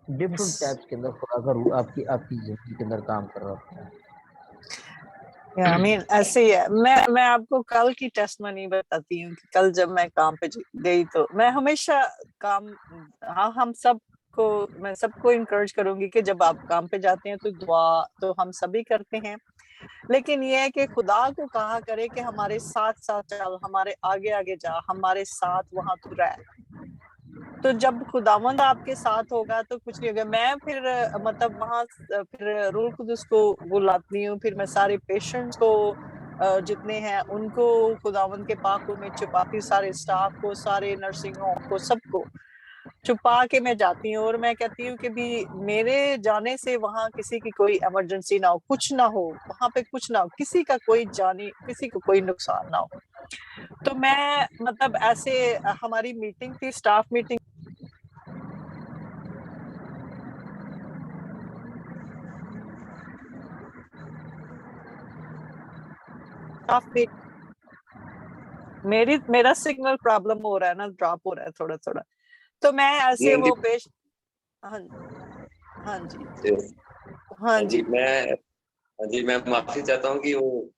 डिफरेंट टाइप्स के अंदर खुदा का रूह आपकी आपकी ज़िंदगी के अंदर काम कर रहा होता है। आई मीन ऐसे ही है। मैं आपको कल की टेस्टमनी बताती हूँ कि कल जब मैं काम पे गई तो मैं हमेशा काम, हाँ, मैं सबको इनकरेज करूंगी कि जब आप काम पे जाते हैं तो दुआ तो हम सभी करते हैं, लेकिन ये है कि खुदा को कहा करे कि हमारे साथ साथ चल, हमारे आगे आगे जा, हमारे साथ वहां तू रह। तो जब खुदावंद आपके साथ होगा तो कुछ नहीं होगा। मैं फिर मतलब वहां फिर रूह कुदस को बुलाती हूँ, फिर मैं सारे पेशेंट्स को जितने हैं उनको खुदावंद के पाकों में छुपाती हूँ, सारे स्टाफ को, सारे नर्सिंग होम को, सबको छुपा के मैं जाती हूँ। और मैं कहती हूँ कि भी मेरे जाने से वहां किसी की कोई इमरजेंसी ना हो, कुछ ना हो वहां पे, कुछ ना हो, किसी का कोई जानी, किसी को कोई नुकसान ना हो। तो मैं मतलब ऐसे हमारी मीटिंग थी, स्टाफ मीटिंग, स्टाफ मेरा सिग्नल प्रॉब्लम हो रहा है ना, ड्रॉप हो रहा है थोड़ा थोड़ा। तो मैं ऐसे वो पेश, हाँ हाँ जी, हाँ जी जी, मैं माफी चाहता हूँ कि वो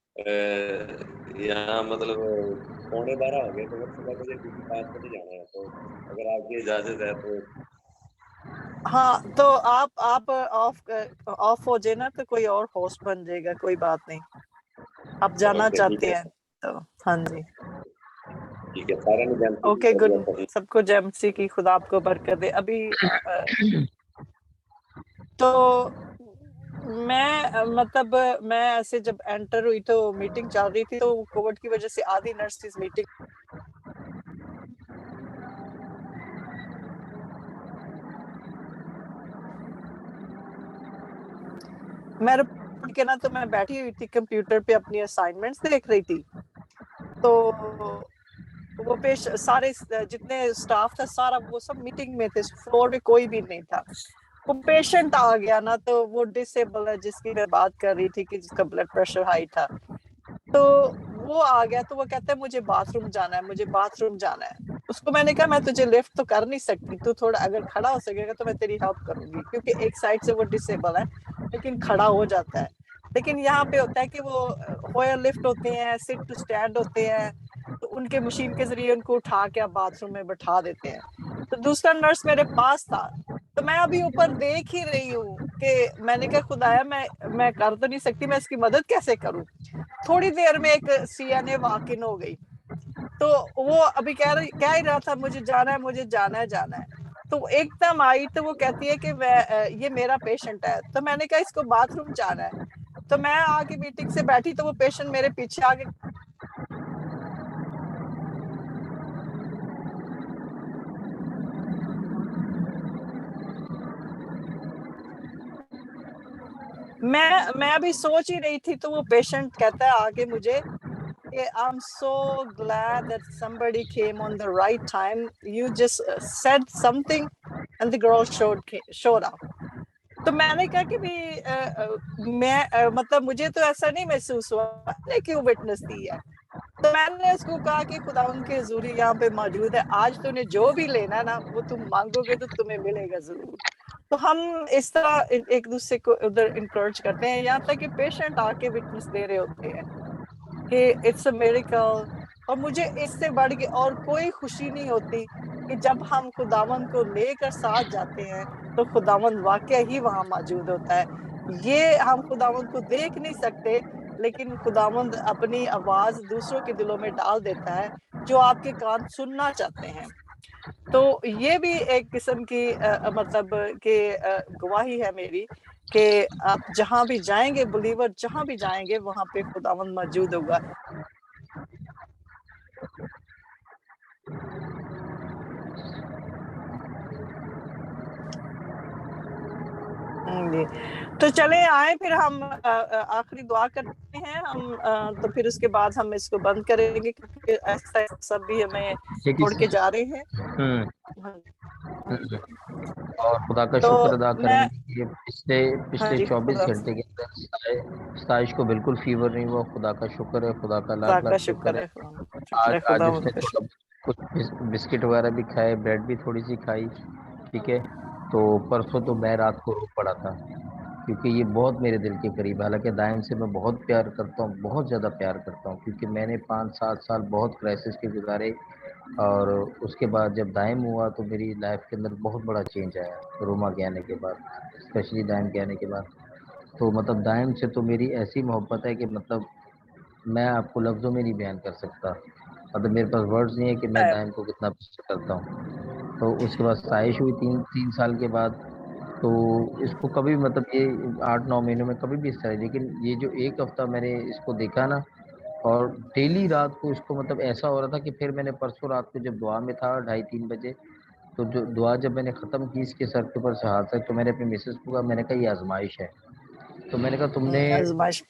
यहाँ मतलब 11:15 हो गए, तो सुबह मुझे किसी 5 बजे जाना है, तो अगर आपकी इजाजत है तो। हाँ, तो आप ऑफ हो जाए ना तो कोई और होस्ट बन जाएगा, कोई बात नहीं। आप जाना ओके, ठीक चाहते है, हैं तो हाँ जी, ठीक है। सारे ने जानते ओके, गुड। हैं। सबको जय मसीह की, खुदा आपको बरकत दे। अभी तो मैं मतलब मैं ऐसे जब एंटर हुई तो मीटिंग चल रही थी, तो कोविड की वजह से आधी नर्सेज मीटिंग, मैं रिपोर्ट के ना, तो मैं बैठी हुई थी कंप्यूटर पे अपनी असाइनमेंट्स देख रही थी। तो वो सारे जितने स्टाफ था सारा वो सब मीटिंग में थे, फ्लोर पे कोई भी नहीं था। वो पेशेंट आ गया ना, तो वो डिसेबल है जिसकी मैं बात कर रही थी कि जिसका ब्लड प्रेशर हाई था, तो वो आ गया। तो वो कहता है मुझे बाथरूम जाना है, मुझे बाथरूम जाना है। उसको मैंने कहा मैं तुझे लिफ्ट तो कर नहीं सकती, तू थोड़ा अगर खड़ा हो सकेगा तो मैं तेरी हेल्प करूंगी, क्योंकि एक साइड से वो डिसेबल है लेकिन खड़ा हो जाता है। लेकिन यहाँ पे होता है कि वो होयर लिफ्ट होते हैं, सिट टू स्टैंड होते हैं, तो उनके मशीन के जरिए उनको उठा के आप बाथरूम में बैठा देते हैं। तो दूसरा नर्स मेरे पास था, तो मैं अभी ऊपर देख ही रही हूँ कि मैंने कहा खुदाया मैं कर तो नहीं सकती, मैं इसकी मदद कैसे करूं। थोड़ी देर में एक सीएनए वॉक इन हो गई, तो वो अभी कह ही रहा था मुझे जाना है, मुझे जाना है, जाना है। तो एकदम आई, तो वो कहती है कि ये मेरा पेशेंट है। तो मैंने कहा इसको बाथरूम जाना है। तो मैं आके मीटिंग से बैठी, तो वो पेशेंट मेरे पीछे आगे, मैं अभी सोच ही रही थी, तो वो पेशेंट कहता है आगे मुझे, I'm so glad that somebody came on the right time. You just said something and the girl showed up. तो मैंने कहा कि भी मैं मतलब मुझे तो ऐसा नहीं महसूस हुआ, मैंने क्यों विटनेस दी है। तो मैंने उसको कहा कि खुदावन के हुजूरी यहाँ पे मौजूद है, आज तूने जो भी लेना ना वो तुम मांगोगे तो तुम्हें मिलेगा जरूर। तो हम इस तरह एक दूसरे को उधर इंकरेज करते हैं, यहाँ तक कि पेशेंट आके विटनेस दे रहे होते हैं कि इट्स अ मिरेकल। और मुझे इससे बढ़ के और कोई खुशी नहीं होती कि जब हम खुदावंद को लेकर साथ जाते हैं तो खुदावंद वाकई ही वहां मौजूद होता है। ये हम खुदावंद को देख नहीं सकते, लेकिन खुदावंद अपनी आवाज दूसरों के दिलों में डाल देता है जो आपके कान सुनना चाहते हैं। तो ये भी एक किस्म की मतलब कि गवाही है मेरी कि आप जहां भी जाएंगे, बिलीवर जहां भी जाएंगे वहां पे खुदावंद मौजूद होगा। जी, तो चले आए फिर हम आखिरी दुआ करते हैं हम, तो फिर उसके बाद हम इसको बंद करेंगे क्योंकि ऐसा सब भी हमें छोड़ के जा रहे हैं। हाँ, और खुदा का तो शुक्र अदा मैं करेंगे कि ये पिछले हाँ पिछले जी 24 खुदा घंटे के अंदर साइश को बिल्कुल फीवर नहीं हुआ। खुदा का शुक्र है, खुदा का खुदा लाख का लाख शुक्र शुक्र है। है, शुक्र है आज खुदा उसने उनका थोड़ा शुक्र। कुछ बिस्किट वगैरह भी खाए, ब्रेड भी थोड़ी सी खाई, ठीक है। तो परसों तो मैं रात को रो पड़ा था क्योंकि ये बहुत मेरे दिल के करीब है। हालांकि दाइम से मैं बहुत प्यार करता हूँ, बहुत ज़्यादा प्यार करता हूँ, क्योंकि मैंने 5-7 साल बहुत क्राइसिस के गुजारे। और उसके बाद जब दाइम हुआ तो मेरी लाइफ के अंदर बहुत बड़ा चेंज आया रोमा के आने के बाद, स्पेशली दाइम के आने के बाद। तो मतलब दाइम से तो मेरी ऐसी मोहब्बत है कि मतलब मैं आपको लफ्ज़ों में नहीं बयान कर सकता। मतलब मेरे पास वर्ड्स नहीं है कि मैं दाइम को कितना पसंद करता हूँ। तो उसके बाद साइश हुई 3 साल के बाद। तो इसको कभी मतलब ये 8-9 महीनों में कभी भी इस तरह, लेकिन ये जो एक हफ्ता मैंने इसको देखा ना, और डेली रात को इसको मतलब ऐसा हो रहा था कि फिर मैंने परसों रात को जब दुआ में था 2:30-3 बजे, तो जो दुआ जब मैंने ख़त्म की इसके सर के ऊपर से हाथ तक, तो मैंने अपनी मिसेस को कहा, मैंने कहा ये आजमाइश है। तो मैंने कहा आजमाइश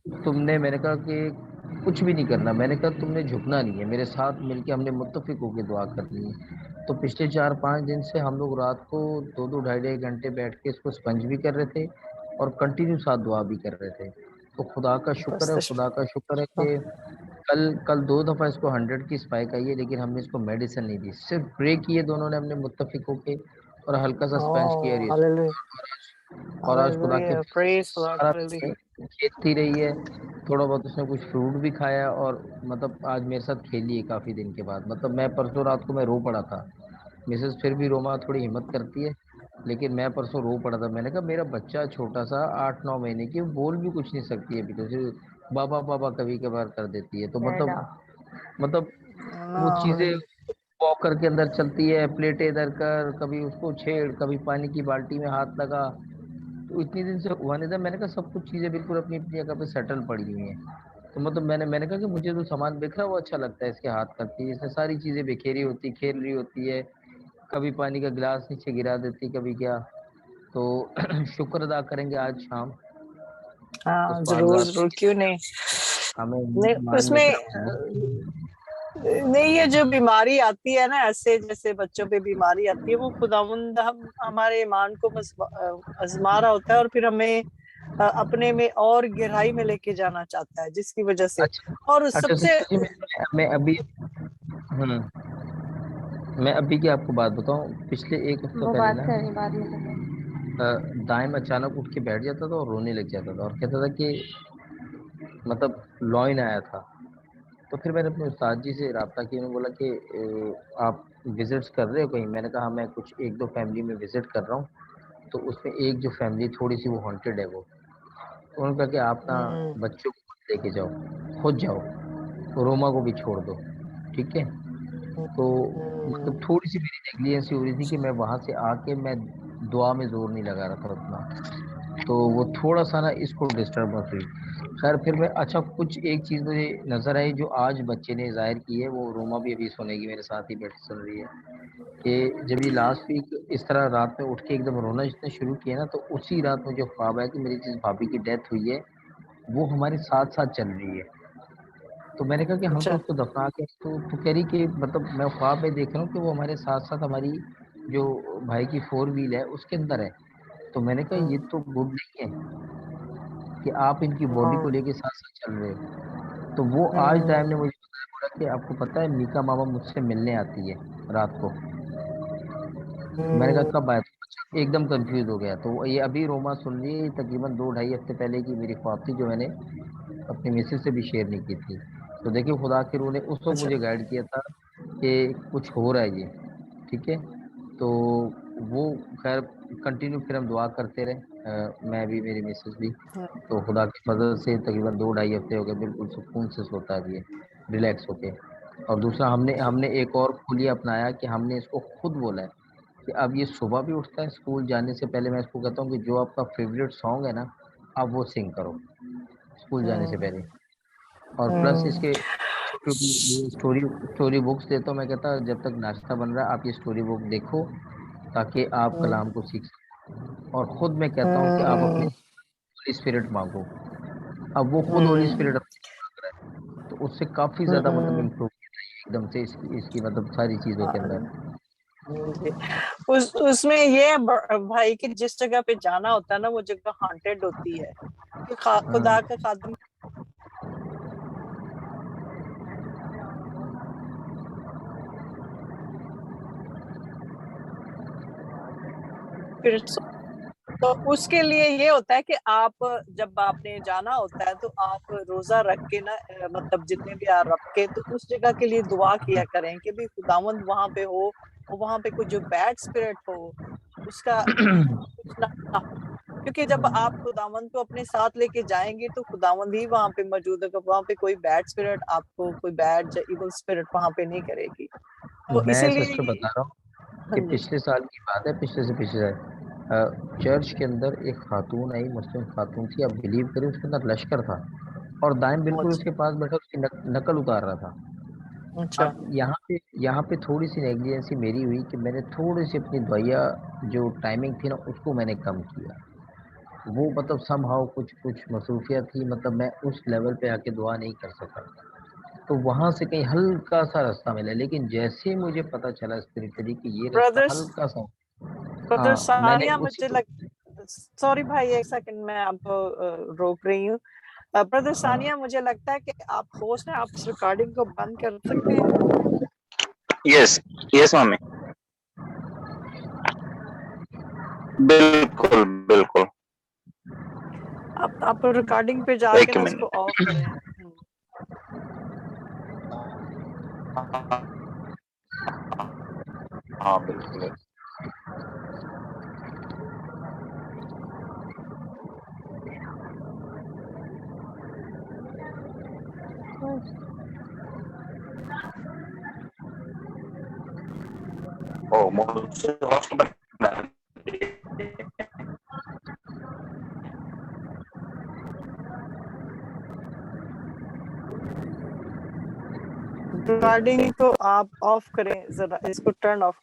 तुमने मैंने कहा कि कुछ भी नहीं करना, मैंने कहा तुमने झुकना नहीं है, मेरे साथ मिलके हमने मुत्तफिक होकर दुआ करनी है। तो पिछले 4-5 दिन से हम लोग रात को 2-2 ढाई घंटे बैठ के इसको स्पंज भी कर रहे थे और कंटिन्यू साथ दुआ भी कर रहे थे। तो खुदा का शुक्र है, खुदा का शुक्र है कि कल कल 2 दफ़ा इसको 100 की स्पाइक आई है, लेकिन हमने इसको मेडिसिन नहीं दी, सिर्फ प्रे किए दोनों ने हमने मुत्तफिक होके और हल्का सा स्पंज किया ओह रही। हालेलुया, और आज खुदा के हालेलुया, प्रेज द लॉर्ड, सारा हालेलुया। खेलती रही है। थोड़ा बहुत उसने कुछ फ्रूट भी खाया और मतलब आज मेरे साथ खेली है काफ़ी दिन के बाद। मतलब मैं परसों रात को मैं रो पड़ा था। मिसेस फिर भी रोमा थोड़ी हिम्मत करती है, लेकिन मैं परसों रो पड़ा था। मैंने कहा मेरा बच्चा छोटा सा 8-9 महीने की, वो बोल भी कुछ नहीं सकती है अभी तो, सिर्फ बाबा बाबा कभी कभार कर देती है। तो मतलब वो चीज़ें वॉकर के अंदर चलती है, प्लेटें इधर कर, कभी उसको छेड़, कभी पानी की बाल्टी में हाथ लगा। तो इतनी दिन से हुआ नहीं था। मैंने कहा सब कुछ चीज़ें बिल्कुल अपनी अपनी जगह पे सेटल पड़ी हुई हैं। तो मतलब मैंने कहा कि मुझे तो सामान बिखरा वो अच्छा लगता है इसके हाथ का, कि इसने सारी चीज़ें बिखेरी होती, खेल रही होती है, कभी पानी का गिलास नीचे गिरा देती, कभी क्या। तो शुक्र अदा करेंगे आज शाम उस हाँ जरूर पाकज़ात जरूर, क्यों नहीं। हमें नहीं मान में उसमें कर। नहीं, ये जो बीमारी आती है ना, ऐसे जैसे बच्चों पे बीमारी आती है, वो खुदावंद हम हमारे ईमान को आजमा रहा होता है और फिर हमें अपने में और गहराई में लेके जाना चाहता है, जिसकी वजह से। अच्छा और अच्छा सबसे सिस्टर जी, मैं अभी मैं अभी की आपको बात बताऊं। पिछले एक हफ्ते वो पहले बात ना करें बाद में करें। दाइम अचानक उठ के बैठ जाता था और रोने लग जाता था और कहता था कि मतलब लॉइन आया था। तो फिर मैंने अपने उस्ताद जी से रब्ता किया, उन्होंने बोला कि आप विजिट्स कर रहे हो कहीं? मैंने कहा हाँ, मैं कुछ 1-2 फैमिली में विजिट कर रहा हूँ। तो उसमें एक जो फैमिली थोड़ी सी वो हॉन्टेड है वो। तो उन्होंने कहा कि आप ना बच्चों को लेके जाओ, खुद जाओ, रोमा को भी छोड़ दो, ठीक है। तो मतलब थोड़ी सी मेरी नेग्लिजेंसी हो रही थी कि मैं वहाँ से आके मैं दुआ में जोर नहीं लगा रहा था उतना, तो वो थोड़ा सा ना इसको डिस्टर्बेंस हुई। खैर फिर मैं अच्छा कुछ एक चीज़ मुझे नज़र आई जो आज बच्चे ने जाहिर की है, वो रोमा भी अभी सुनेगी, मेरे साथ ही बैठी सुन रही है, कि जब ये लास्ट वीक इस तरह रात में उठ के एकदम रोना जिसने शुरू किया ना, तो उसी रात मुझे ख्वाब आया कि मेरी जिस भाभी की डेथ हुई है वो हमारे साथ साथ चल रही है। तो मैंने कहा कि हम तो अच्छा उसको दफना के, तो कह रही कि मतलब मैं ख्वाब में देख रहा हूँ कि वो हमारे साथ साथ हमारी जो भाई की 4 व्हील है उसके अंदर है। तो मैंने कहा ये तो गुड नहीं है कि आप इनकी बॉडी को लेके साथ साथ चल रहे हो। तो वो आज टाइम ने मुझे बताया, बोला कि आपको पता है मीका मामा मुझसे मिलने आती है रात को। मैंने कहा कब आया? तो एकदम कंफ्यूज हो गया। तो ये अभी रोमा सुन रही है, तकरीबन 2-2.5 हफ्ते पहले की मेरी ख्वाब थी, जो मैंने अपनी मिसेज से भी शेयर नहीं की थी। तो देखिए खुदा के रूह ने उस वक्त मुझे गाइड किया था कि कुछ हो रहा है ये, ठीक है। तो वो खैर कंटिन्यू फिर हम दुआ करते रहे, मैं भी मेरी मिसेज भी। तो खुदा की फजल से तकरीबन 2-2.5 हफ्ते हो गए, बिल्कुल सुकून से सोता है ये, रिलैक्स होके। और दूसरा हमने एक और खुलिया अपनाया कि हमने इसको खुद बोला है कि अब ये सुबह भी उठता है, स्कूल जाने से पहले मैं इसको कहता हूँ कि जो आपका फेवरेट सॉन्ग है ना, आप वो सिंग करो स्कूल जाने से पहले। और प्लस इसके स्टोरी स्टोरी बुक्स देता हूँ। मैं कहता जब तक नाश्ता बन रहा है आप ये स्टोरी बुक देखो, ताकि आप कलाम को सीख सको। और खुद मैं कहता हूँ कि आप अपने होली स्पिरिट मांगो। अब वो खुद होली स्पिरिट मांग रहा है, तो उससे काफी ज्यादा मतलब इम्प्रूव एकदम से इसकी मतलब सारी चीजों के अंदर। जी। उसमें ये है भाई कि जिस जगह पे जाना होता है ना, वो जगह हॉन्टेड होती है कि खुदा का खादिम फिर तो उसके लिए ये होता है कि आप जब आपने जाना होता है तो आप रोजा रख के ना, मतलब जितने भी आप रख के, तो उस जगह के लिए दुआ किया करें कि भी खुदावंद वहां पे हो, और वहां पे कोई जो बैड स्पिरिट हो उसका कुछ ना हो। क्योंकि जब आप खुदावंद को अपने साथ लेके जाएंगे तो खुदावंद ही वहां पे मौजूद है, वहां पे कोई बैड स्पिरिट आपको, कोई बैड इविल स्पिरिट वहां पे नहीं करेगी। तो मैं सिस्टर इसीलिए बता रहा हूँ हाँ कि जी, पिछले साल की बात है, पिछले से पिछले साल चर्च के अंदर एक खातून आई, मुस्लिम खातून थी। अब बिलीव करें उसके अंदर लश्कर था, और दाइम बिल्कुल उसके पास बैठा उसकी नकल उतार रहा था। अच्छा अब यहाँ पे थोड़ी सी नेग्लिजेंसी मेरी हुई कि मैंने थोड़ी सी अपनी दवाइया जो टाइमिंग थी ना उसको मैंने कम किया। वो मतलब समहाउ कुछ कुछ मसरूफियत थी, मतलब मैं उस लेवल पे आके दुआ नहीं कर सका। तो वहां से कहीं हल्का सा रास्ता मिला, लेकिन जैसे मुझे पता चला स्पिरिचुअली कि ये रास्ता ब्रदर्स, हल्का सा, ब्रदर हाँ मैंने सानिया उसी मुझे लग, सॉरी भाई एक सेकंड मैं आपको रोक रही हूँ। ब्रदर सानिया, मुझे लगता है कि आप होस्ट हैं, आप इस रिकॉर्डिंग को बंद कर सकते हैं। यस यस मम्मी, बिल्कुल बिल्कुल। आप रिकॉर्डिंग पे जाके एक ना इसको मिनट, ऑफ करें। हाँ बिल्कुल। ओ मुझसे होस्ट बनना है। रिकॉर्डिंग को आप ऑफ करें, जरा इसको टर्न ऑफ